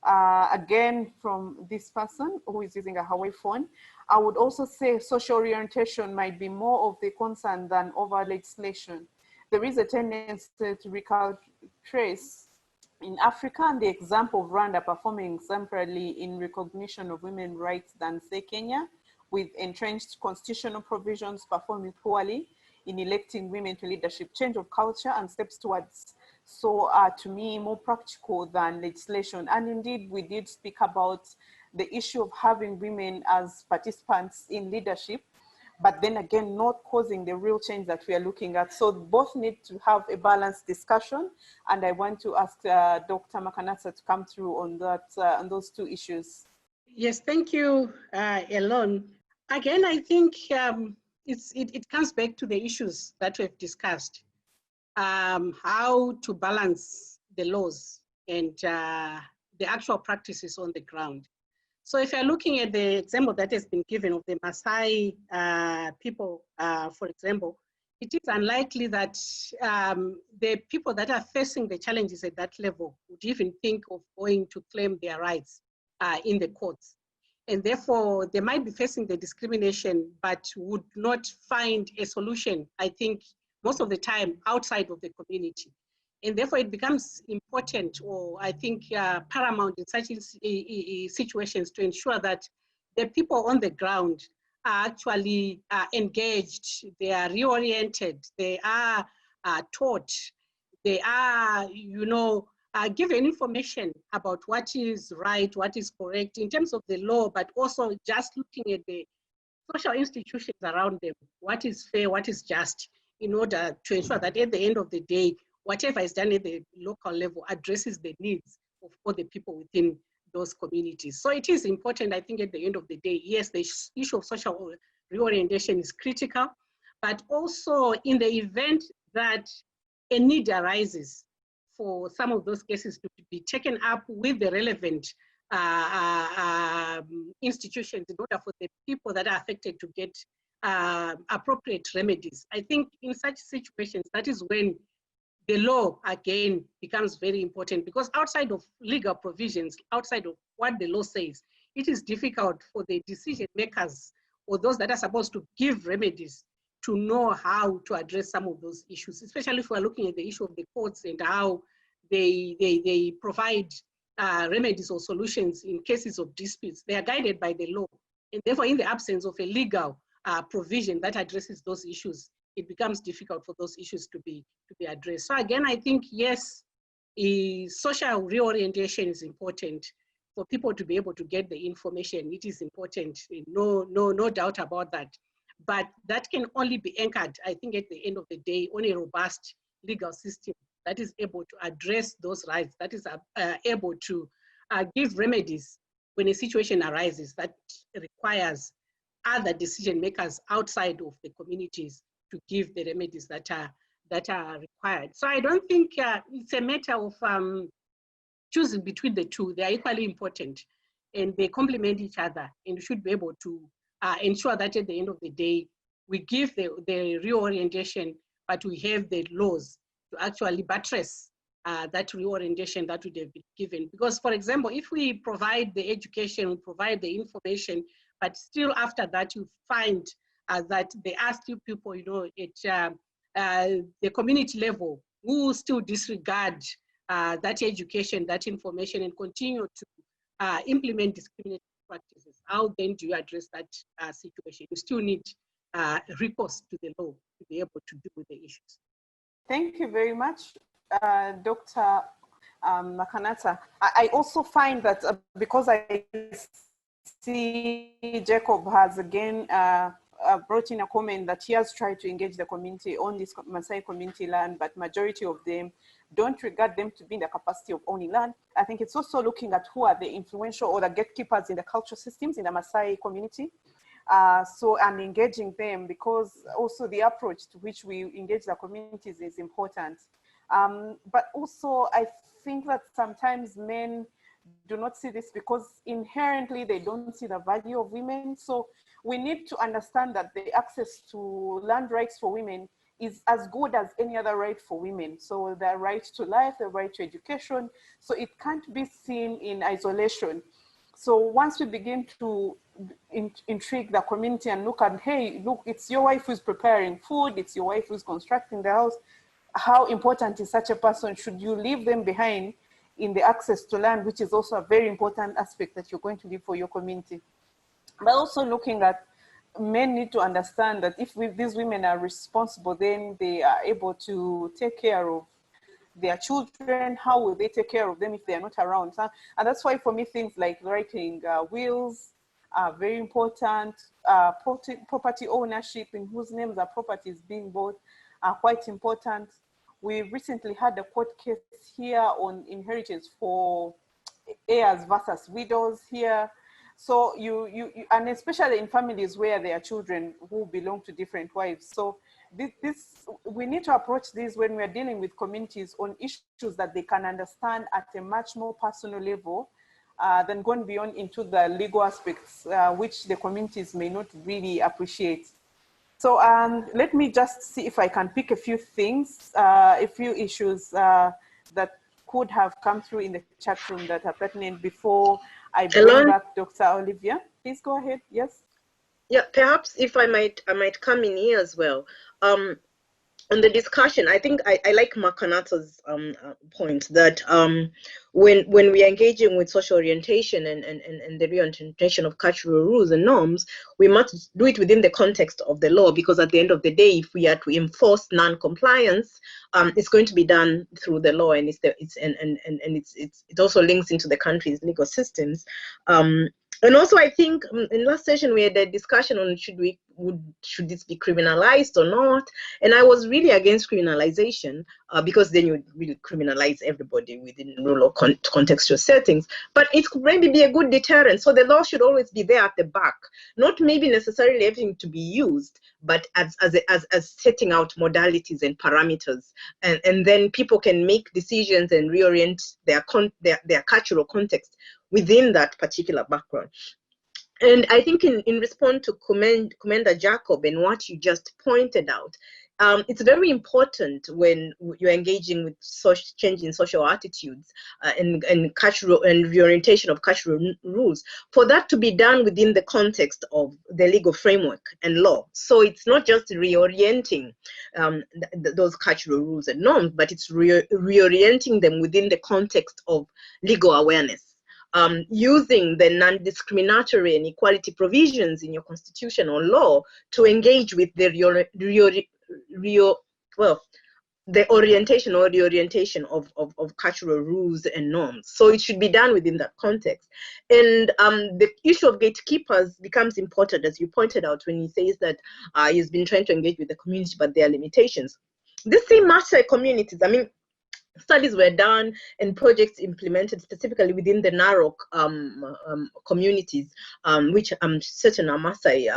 B: Again, from this person who is using a Hawaii phone, I would also say social orientation might be more of the concern than over legislation. There is a tendency to retrace in Africa, and the example of Rwanda performing exemplarily in recognition of women's rights than, say, Kenya, with entrenched constitutional provisions performing poorly in electing women to leadership, change of culture and steps towards, so to me, more practical than legislation. And indeed, we did speak about the issue of having women as participants in leadership, but then again, not causing the real change that we are looking at. So both need to have a balanced discussion. And I want to ask Dr. Makanatha to come through on that, on those two issues.
D: Yes, thank you, Elon. Again, I think it comes back to the issues that we've discussed. How to balance the laws and the actual practices on the ground. So if you're looking at the example that has been given of the Maasai people, for example, it is unlikely that the people that are facing the challenges at that level would even think of going to claim their rights in the courts. And therefore, they might be facing the discrimination, but would not find a solution, I think, most of the time outside of the community. And therefore it becomes important, or I think paramount in such situations, to ensure that the people on the ground are actually engaged, they are reoriented, they are taught, they are, given information about what is right, what is correct in terms of the law, but also just looking at the social institutions around them, what is fair, what is just, in order to ensure that at the end of the day, whatever is done at the local level addresses the needs of all the people within those communities. So it is important, I think, at the end of the day, yes, the issue of social reorientation is critical, but also in the event that a need arises for some of those cases to be taken up with the relevant institutions in order for the people that are affected to get appropriate remedies. I think in such situations, that is when the law again becomes very important, because outside of legal provisions, outside of what the law says, it is difficult for the decision makers or those that are supposed to give remedies to know how to address some of those issues, especially if we're looking at the issue of the courts and how they provide remedies or solutions in cases of disputes. They are guided by the law. And therefore, in the absence of a legal provision that addresses those issues, it becomes difficult for those issues to be addressed. So again, I think, yes, social reorientation is important for people to be able to get the information. It is important, no doubt about that. But that can only be anchored, I think, at the end of the day, on a robust legal system that is able to address those rights, that is able to give remedies when a situation arises that requires other decision makers outside of the communities to give the remedies that are required. So I don't think it's a matter of choosing between the two. They are equally important and they complement each other, and we should be able to ensure that at the end of the day, we give the reorientation, but we have the laws to actually buttress that reorientation that would have been given. Because, for example, if we provide the education, we provide the information, but still after that you find that there are still people, at the community level who still disregard that education, that information, and continue to implement discriminatory practices. How then do you address that situation? You still need recourse to the law to be able to deal with the issues.
B: Thank you very much, Dr. Makanatha. I also find that because I see Jacob has again brought in a comment that he has tried to engage the community on this Maasai community land, but majority of them don't regard them to be in the capacity of owning land. I think it's also looking at who are the influential or the gatekeepers in the cultural systems in the Maasai community. And engaging them, because also the approach to which we engage the communities is important. But also I think that sometimes men do not see this because inherently they don't see the value of women. So we need to understand that the access to land rights for women is as good as any other right for women. So the right to life, the right to education. So it can't be seen in isolation. So once we begin to intrigue the community and look at, hey, look, it's your wife who's preparing food, it's your wife who's constructing the house, how important is such a person? Should you leave them behind in the access to land, which is also a very important aspect that you're going to leave for your community. But also looking at, men need to understand that if these women are responsible, then they are able to take care of their children. How will they take care of them if they are not around? And that's why for me, things like writing wills are very important. Property ownership, in whose names are properties being bought, are quite important. We recently had a court case here on inheritance for heirs versus widows here. So and especially in families where there are children who belong to different wives. So we need to approach this when we're dealing with communities on issues that they can understand at a much more personal level than going beyond into the legal aspects, which the communities may not really appreciate. So let me just see if I can pick a few things, a few issues that could have come through in the chat room that are pertinent before I bring back Dr. Olivia. Please go ahead. Yes.
C: Yeah, perhaps if I might come in here as well. On the discussion, I think I like Makanato's point that when we are engaging with social orientation and the reorientation of cultural rules and norms, we must do it within the context of the law, because at the end of the day, if we are to enforce non-compliance, it's going to be done through the law, and it also links into the country's legal systems. And also, I think in last session we had a discussion on should this be criminalized or not, and I was really against criminalization because then you would really criminalize everybody within rural contextual settings. But it could maybe be a good deterrent. So the law should always be there at the back, not maybe necessarily everything to be used, but as setting out modalities and parameters, and then people can make decisions and reorient their cultural context within that particular background. And I think in response to Commander Jacob and what you just pointed out, it's very important when you're engaging with change in social attitudes and cultural and reorientation of cultural rules, for that to be done within the context of the legal framework and law. So it's not just reorienting those cultural rules and norms, but it's reorienting them within the context of legal awareness. Using the non-discriminatory and equality provisions in your constitution or law to engage with the orientation or reorientation of cultural rules and norms. So it should be done within that context. And the issue of gatekeepers becomes important, as you pointed out, when he says that he's been trying to engage with the community, but there are limitations. This same Maasai communities, I mean, studies were done and projects implemented specifically within the Narok communities, which I'm certain are Maasai,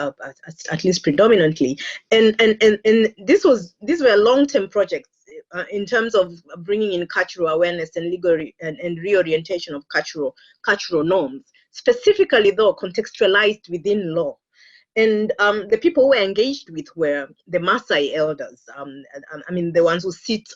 C: at least predominantly. And these were long-term projects in terms of bringing in cultural awareness and legal and reorientation of cultural norms, specifically though contextualized within law. And the people who were engaged with were the Maasai elders. I mean, the ones who sit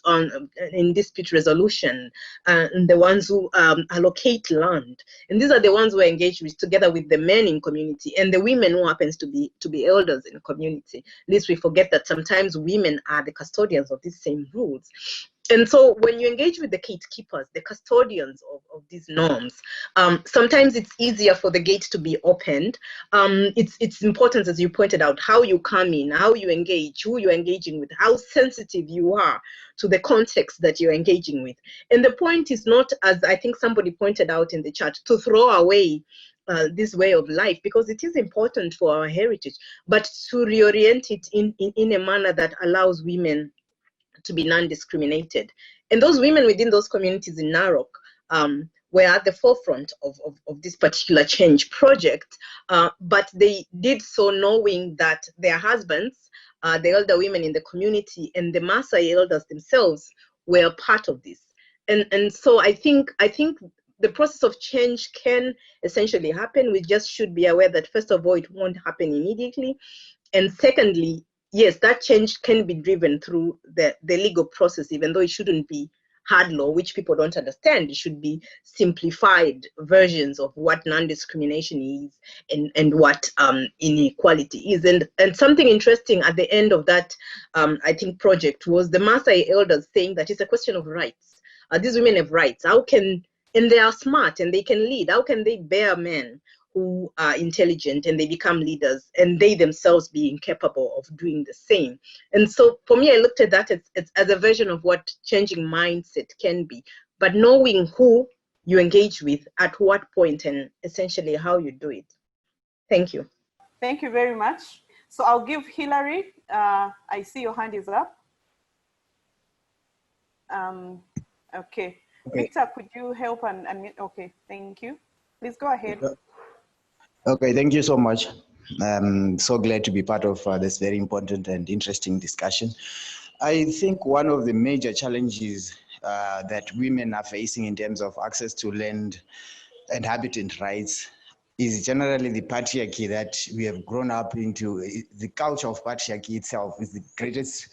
C: in dispute resolution, and the ones who allocate land. And these are the ones who are engaged with, together with the men in community and the women who happens to be elders in community. At least we forget that sometimes women are the custodians of these same rules. And so when you engage with the gatekeepers, the custodians of these norms, sometimes it's easier for the gate to be opened. It's important, as you pointed out, how you come in, how you engage, who you're engaging with, how sensitive you are to the context that you're engaging with. And the point is not, as I think somebody pointed out in the chat, to throw away this way of life, because it is important for our heritage, but to reorient it in a manner that allows women to be non-discriminated. And those women within those communities in Narok were at the forefront of this particular change project, but they did so knowing that their husbands, the elder women in the community, and the Maasai elders themselves were part of this. And so I think the process of change can essentially happen. We just should be aware that, first of all, it won't happen immediately. And secondly, yes, that change can be driven through the legal process, even though it shouldn't be hard law, which people don't understand. It should be simplified versions of what non-discrimination is and what inequality is. And something interesting at the end of that, I think, project was the Maasai elders saying that it's a question of rights. These women have rights. How can and they are smart and they can lead, how can they bear men who are intelligent and they become leaders and they themselves be incapable of doing the same? And so for me, I looked at that as a version of what changing mindset can be, but knowing who you engage with at what point and essentially how you do it. Thank you.
B: Thank you very much. So I'll give Hilary, I see your hand is up. Okay. Victor, could you help and okay, thank you. Please go ahead.
F: Okay, thank you so much. I'm so glad to be part of this very important and interesting discussion. I think one of the major challenges that women are facing in terms of access to land and habitat rights is generally the patriarchy that we have grown up into. The culture of patriarchy itself is the greatest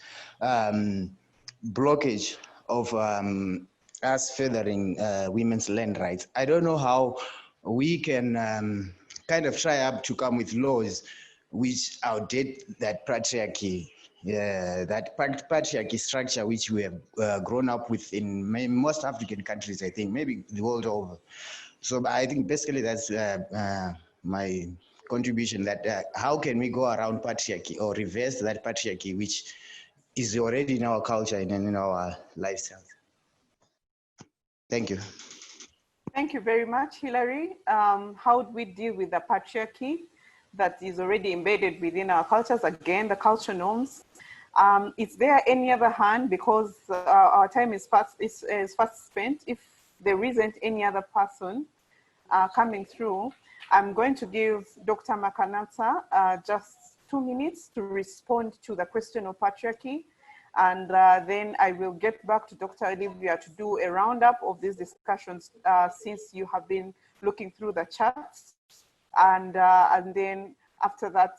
F: blockage of us furthering women's land rights. I don't know how we can kind of try up to come with laws which outdate that patriarchy, that patriarchy structure which we have grown up with in most African countries, I think, maybe the world over. So I think basically that's my contribution, that how can we go around patriarchy or reverse that patriarchy which is already in our culture and in our lifestyle. Thank you.
B: Thank you very much, Hilary. How do we deal with the patriarchy that is already embedded within our cultures? Again, the culture norms. Is there any other hand? Because our time is fast spent. If there isn't any other person coming through, I'm going to give Dr. Makanata just 2 minutes to respond to the question of patriarchy. And then I will get back to Dr. Olivia to do a roundup of these discussions since you have been looking through the chats. And then after that,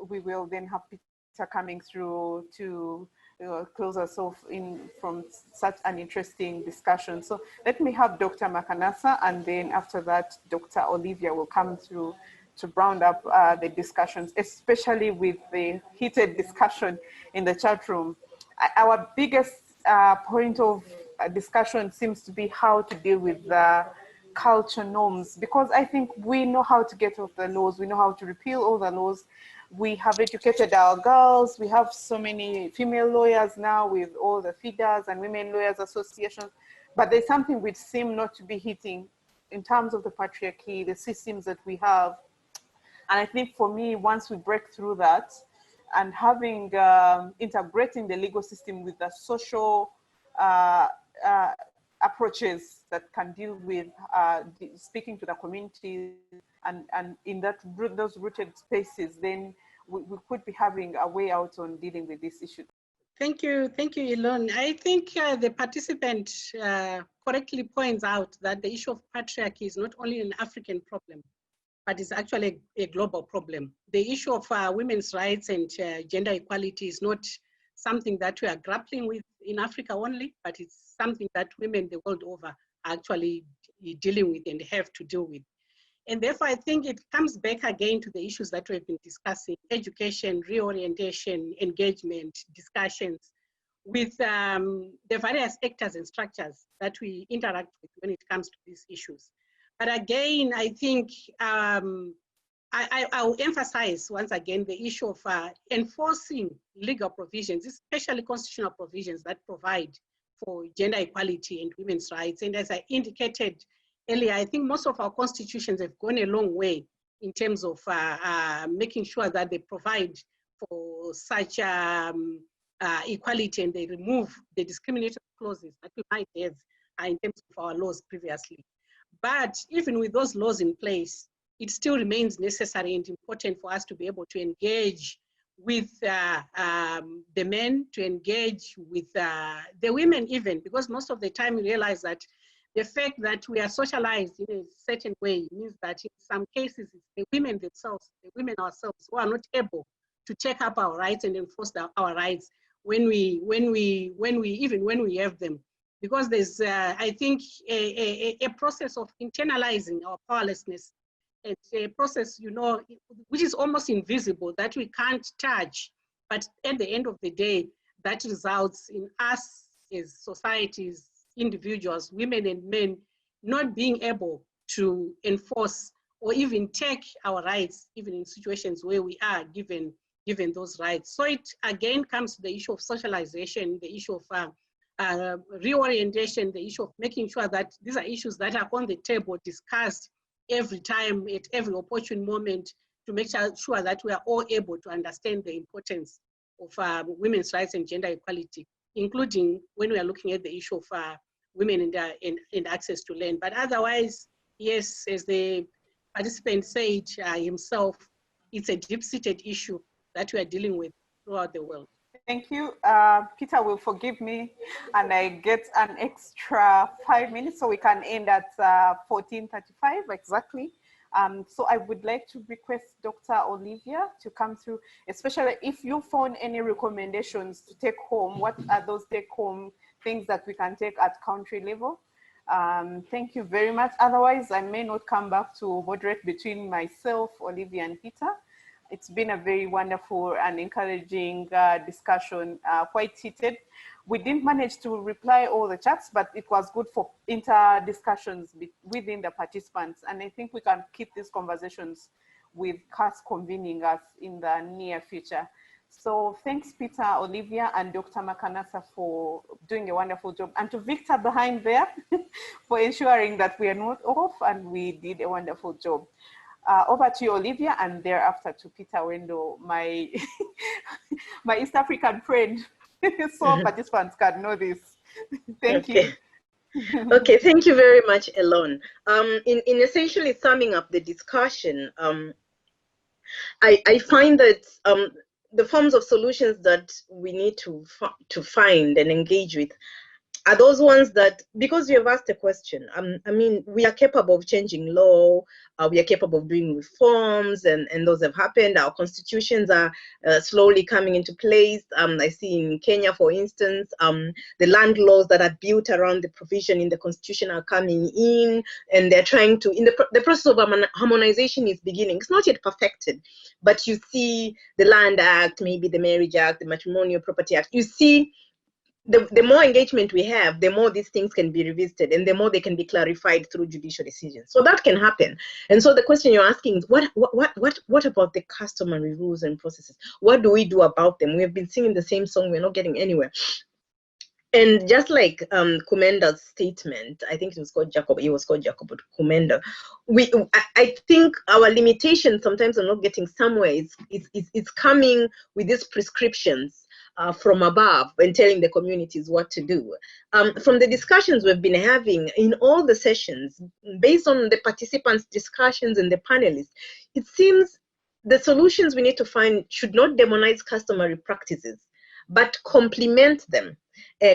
B: we will then have Peter coming through to close us off from such an interesting discussion. So let me have Dr. Makanasa, and then after that, Dr. Olivia will come through to round up the discussions, especially with the heated discussion in the chat room. Our biggest point of discussion seems to be how to deal with the culture norms, because I think we know how to get off the laws, we know how to repeal all the laws. We have educated our girls, we have so many female lawyers now with all the FIDAs and women lawyers associations, but there's something which seems not to be hitting in terms of the patriarchy, the systems that we have. And I think for me, once we break through that and having, integrating the legal system with the social approaches that can deal with speaking to the communities and in those rooted spaces, then we could be having a way out on dealing with this issue.
D: Thank you, Elon. I think the participant correctly points out that the issue of patriarchy is not only an African problem, but it's actually a global problem. The issue of women's rights and gender equality is not something that we are grappling with in Africa only, but it's something that women the world over are actually dealing with and have to deal with. And therefore, I think it comes back again to the issues that we've been discussing: education, reorientation, engagement, discussions with the various actors and structures that we interact with when it comes to these issues. But again, I think I will emphasize once again the issue of enforcing legal provisions, especially constitutional provisions that provide for gender equality and women's rights. And as I indicated earlier, I think most of our constitutions have gone a long way in terms of making sure that they provide for such equality, and they remove the discriminatory clauses that we might have in terms of our laws previously. But even with those laws in place, it still remains necessary and important for us to be able to engage with the men, to engage with the women even, because most of the time we realize that the fact that we are socialized in a certain way means that in some cases it's the women themselves, the women ourselves, who are not able to take up our rights and enforce our rights when we have them. Because there's, I think, a process of internalizing our powerlessness. It's a process, you know, which is almost invisible, that we can't touch. But at the end of the day, that results in us as societies, individuals, women and men, not being able to enforce or even take our rights, even in situations where we are given those rights. So it again comes to the issue of socialization, the issue of reorientation, the issue of making sure that these are issues that are on the table, discussed every time, at every opportune moment, to make sure that we are all able to understand the importance of women's rights and gender equality, including when we are looking at the issue of women and access to land. But otherwise, yes, as the participant said himself, it's a deep-seated issue that we are dealing with throughout the world.
B: Thank you. Peter will forgive me, and I get an extra 5 minutes, so we can end at 14:35 exactly. So I would like to request Dr. Olivia to come through, especially if you found any recommendations to take home. What are those take-home things that we can take at country level? Thank you very much. Otherwise, I may not come back to moderate between myself, Olivia, and Peter. It's been a very wonderful and encouraging discussion, quite heated. We didn't manage to reply all the chats, but it was good for inter-discussions within the participants. And I think we can keep these conversations with CAS convening us in the near future. So thanks, Peter, Olivia, and Dr. Makanasa for doing a wonderful job. And to Victor behind there for ensuring that we are not off, and we did a wonderful job. Over to you, Olivia, and thereafter to Peter Wendo, my my East African friend, so participants can know this. Thank you.
C: Okay, thank you very much, Elon. In essentially summing up the discussion, I find that the forms of solutions that we need to find and engage with are those ones that, because you have asked a question, I mean, we are capable of changing law, we are capable of doing reforms, and those have happened. Our constitutions are slowly coming into place. I see in Kenya, for instance, the land laws that are built around the provision in the constitution are coming in, and they're trying to, the process of harmonization is beginning. It's not yet perfected, but you see the Land Act, maybe the Marriage Act, the Matrimonial Property Act, you see the more engagement we have, the more these things can be revisited, and the more they can be clarified through judicial decisions. So that can happen. And so the question you're asking is, what about the customary rules and processes? What do we do about them? We have been singing the same song. We're not getting anywhere. And just like Kumenda's statement, I think it was called Jacob, but Kumenda, I think our limitation sometimes on not getting somewhere is coming with these prescriptions from above and telling the communities what to do. From the discussions we've been having in all the sessions, based on the participants' discussions and the panelists, it seems the solutions we need to find should not demonize customary practices, but complement them.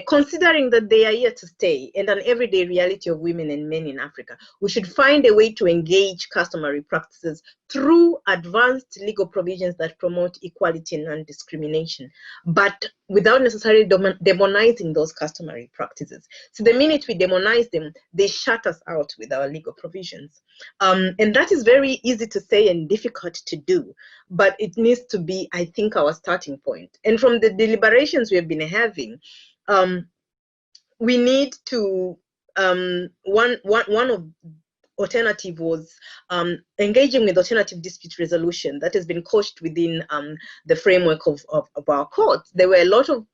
C: Considering that they are here to stay and an everyday reality of women and men in Africa, we should find a way to engage customary practices through advanced legal provisions that promote equality and non-discrimination, but without necessarily demonizing those customary practices. So the minute we demonize them, they shut us out with our legal provisions. And that is very easy to say and difficult to do, but it needs to be, I think, our starting point. And from the deliberations we have been having, we need to, one of alternative was engaging with alternative dispute resolution that has been coached within the framework of our courts. There were a lot of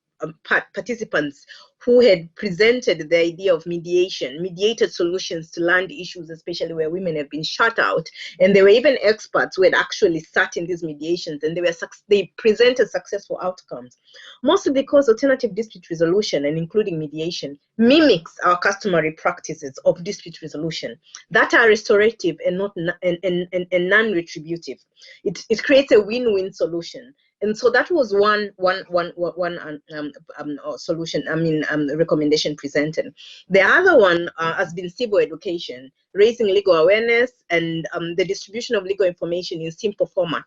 C: participants who had presented the idea of mediated solutions to land issues, especially where women have been shut out. And there were even experts who had actually sat in these mediations, and they presented successful outcomes, mostly because alternative dispute resolution, and including mediation, mimics our customary practices of dispute resolution that are restorative and not and non-retributive. It creates a win-win solution. And so that was one solution, recommendation presented. The other one has been civil education, raising legal awareness and the distribution of legal information in simple format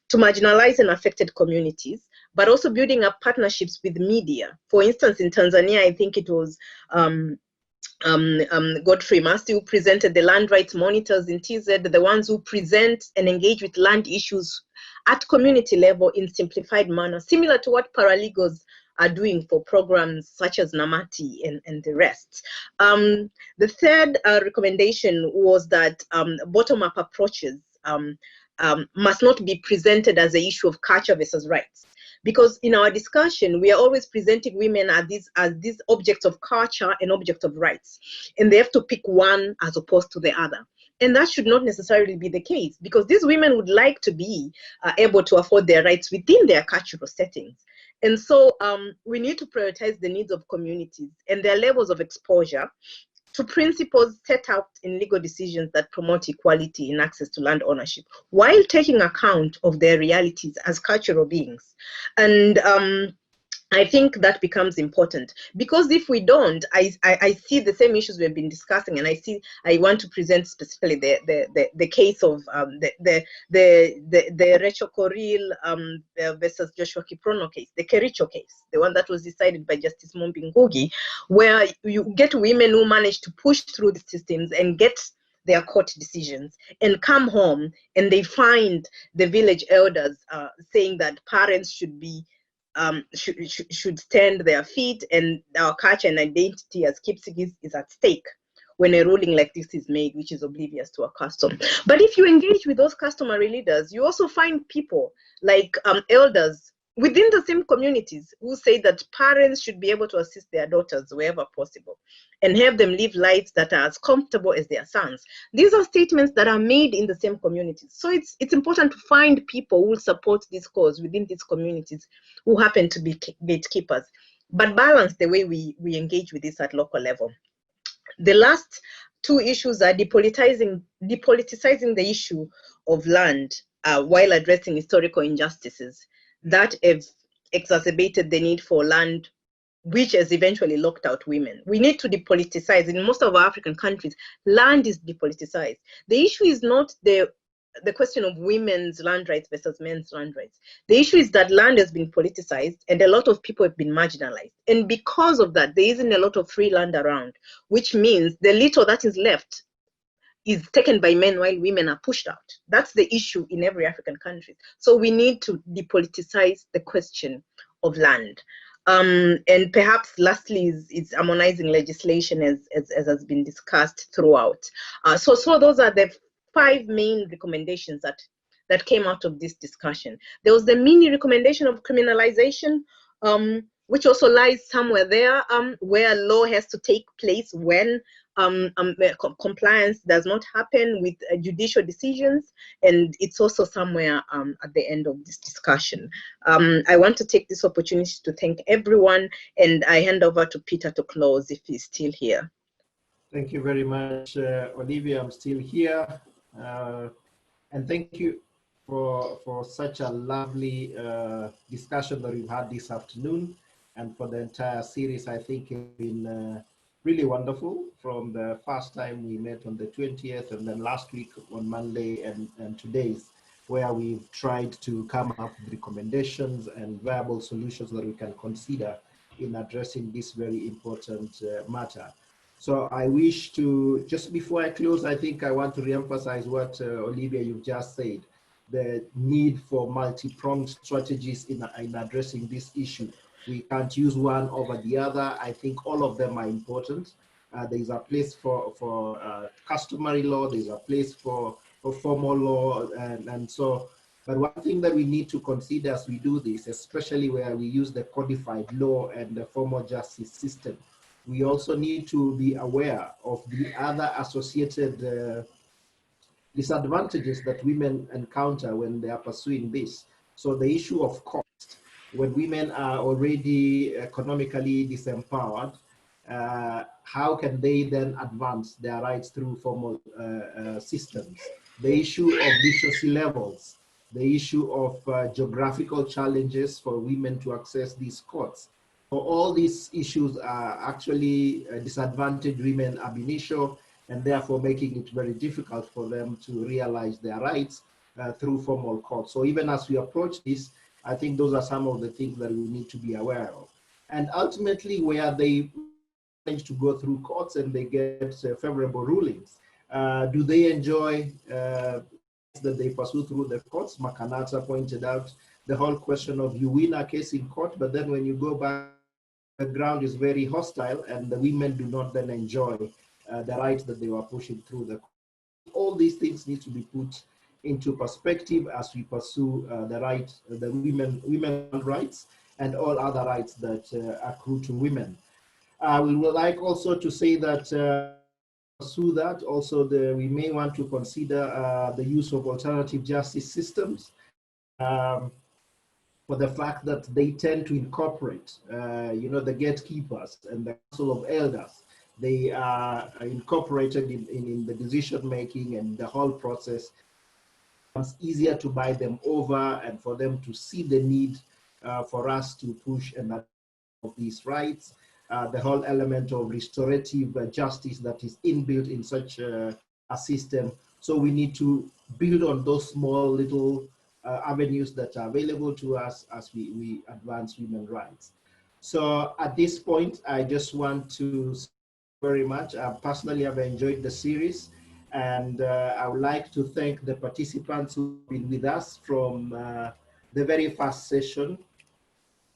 C: to marginalized and affected communities, but also building up partnerships with media. For instance, in Tanzania, I think it was Godfrey Masti, who presented the land rights monitors in TZ, the ones who present and engage with land issues at community level in simplified manner, similar to what paralegals are doing for programs such as Normative and the rest. The third recommendation was that bottom-up approaches must not be presented as an issue of culture versus rights. Because in our discussion, we are always presenting women as these objects of culture and objects of rights. And they have to pick one as opposed to the other. And that should not necessarily be the case, because these women would like to be able to afford their rights within their cultural settings. And so we need to prioritize the needs of communities and their levels of exposure to principles set out in legal decisions that promote equality in access to land ownership, while taking account of their realities as cultural beings. And I think that becomes important, because if we don't, I see the same issues we've been discussing, and I want to present specifically the case of the Rachel Corril versus Joshua Kiprono case, the Kericho case, the one that was decided by Justice Mombi Ngugi, where you get women who manage to push through the systems and get their court decisions and come home, and they find the village elders saying that parents should be should stand their feet, and our culture and identity as Kipsigis is at stake when a ruling like this is made, which is oblivious to our custom. But if you engage with those customary leaders, you also find people like elders within the same communities who say that parents should be able to assist their daughters wherever possible and have them live lives that are as comfortable as their sons. These are statements that are made in the same communities. So it's important to find people who will support this cause within these communities who happen to be gatekeepers, but balance the way we engage with this at local level. The last two issues are depoliticizing the issue of land while addressing historical injustices that have exacerbated the need for land, which has eventually locked out women. We need to depoliticize. In most of our African countries, land is depoliticized. The issue is not the question of women's land rights versus men's land rights. The issue is that land has been politicized and a lot of people have been marginalized. And because of that, there isn't a lot of free land around, which means the little that is left is taken by men while women are pushed out. That's the issue in every African country. So we need to depoliticize the question of land. And perhaps lastly is harmonizing legislation as has been discussed throughout. So those are the 5 main recommendations that came out of this discussion. There was the mini recommendation of criminalization, which also lies somewhere there, where law has to take place when compliance does not happen with judicial decisions, and it's also somewhere at the end of this discussion. I want to take this opportunity to thank everyone, and I hand over to Peter to close if he's still here.
A: Thank you very much, Olivia. I'm still here. And thank you for such a lovely discussion that we've had this afternoon, and for the entire series. I think it's been really wonderful from the first time we met on the 20th, and then last week on Monday, and today's, where we've tried to come up with recommendations and viable solutions that we can consider in addressing this very important matter. So I wish to, just before I close, I think I want to reemphasize what Olivia, you've just said, the need for multi-pronged strategies in addressing this issue. We can't use one over the other. I think all of them are important. There's a place for customary law, there's a place for formal law, and so, but one thing that we need to consider as we do this, especially where we use the codified law and the formal justice system, we also need to be aware of the other associated disadvantages that women encounter when they are pursuing this. So the issue of cost, when women are already economically disempowered, how can they then advance their rights through formal systems? The issue of literacy levels, the issue of geographical challenges for women to access these courts. So all these issues are actually disadvantaged women ab initio, and therefore making it very difficult for them to realize their rights through formal courts. So even as we approach this, I think those are some of the things that we need to be aware of. And ultimately, where they manage to go through courts and they get favorable rulings, do they enjoy that they pursue through the courts? Makanata pointed out the whole question of you win a case in court, but then when you go back, the ground is very hostile and the women do not then enjoy the rights that they were pushing through the court. All these things need to be put into perspective as we pursue the right, the women rights and all other rights that accrue to women. We would like also to say that pursue that also we may want to consider the use of alternative justice systems for the fact that they tend to incorporate, the gatekeepers and the council of elders. They are incorporated in the decision making and the whole process. It's easier to buy them over and for them to see the need for us to push and of these rights. The whole element of restorative justice that is inbuilt in such a system. So we need to build on those small little avenues that are available to us as we advance women's rights. So at this point, I just want to say very much. Personally, I've enjoyed the series, and I would like to thank the participants who've been with us from the very first session.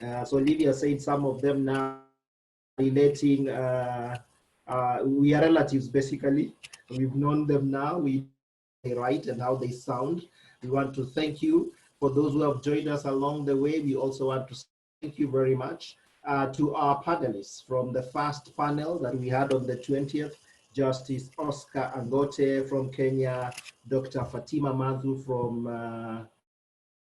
A: So Olivia said some of them now relating, we are relatives basically. We've known them now, we write and how they sound. We want to thank you. For those who have joined us along the way, we also want to thank you very much to our panelists from the first panel that we had on the 20th, Justice Oscar Angote from Kenya, Dr. Fatima Mathu from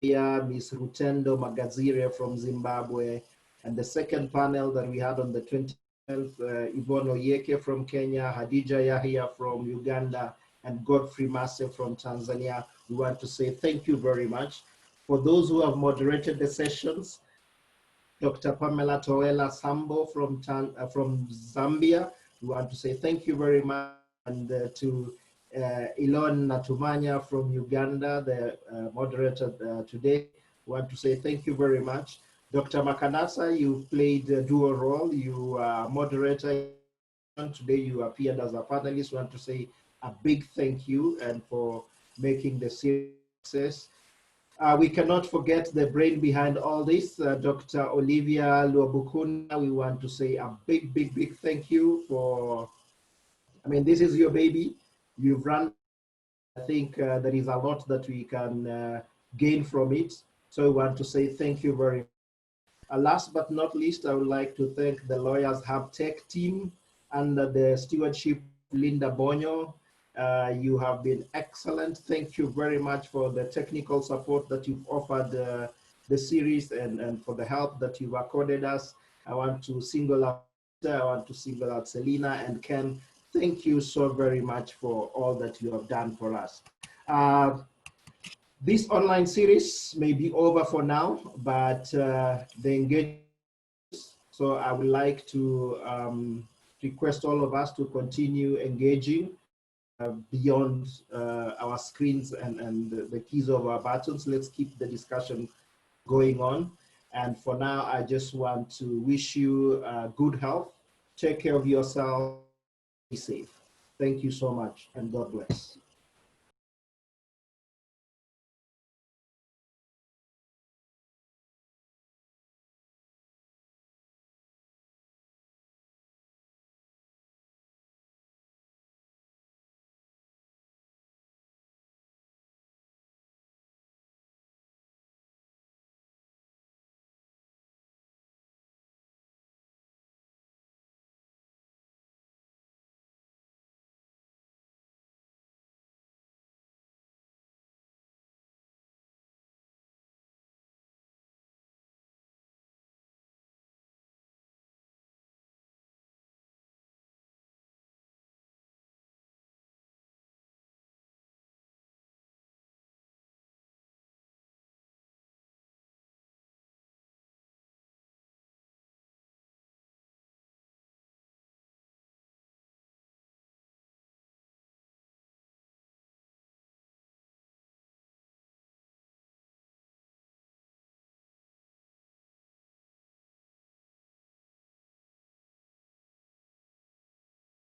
A: Ms. Rutendo Magazire from Zimbabwe, and the second panel that we had on the 20th, Yvonne Oyeke from Kenya, Hadija Yahya from Uganda, and Godfrey Mase from Tanzania. We want to say thank you very much. For those who have moderated the sessions, Dr. Pamela Toela Sambo from Zambia, we want to say thank you very much. And to Elon Natumanya from Uganda, the moderator today, we want to say thank you very much. Dr. Makanasa, you played a dual role. You are moderator. Today you appeared as a panelist. We want to say a big thank you and for making the series success. We cannot forget the brain behind all this, Dr. Olivia Luabukuna. We want to say a big, big, big thank you for, this is your baby. You've run. I think there is a lot that we can gain from it. So we want to say thank you very much. Last but not least, I would like to thank the Lawyers Hub Tech team under the stewardship of Linda Bonyo. You have been excellent. Thank you very much for the technical support that you've offered the series and for the help that you've accorded us. I want to single out Selena and Ken. Thank you so very much for all that you have done for us. This online series may be over for now, but the engagement. So I would like to request all of us to continue engaging beyond our screens and the keys of our buttons. Let's keep the discussion going on. And for now, I just want to wish you good health. Take care of yourself. Be safe. Thank you so much, and God bless.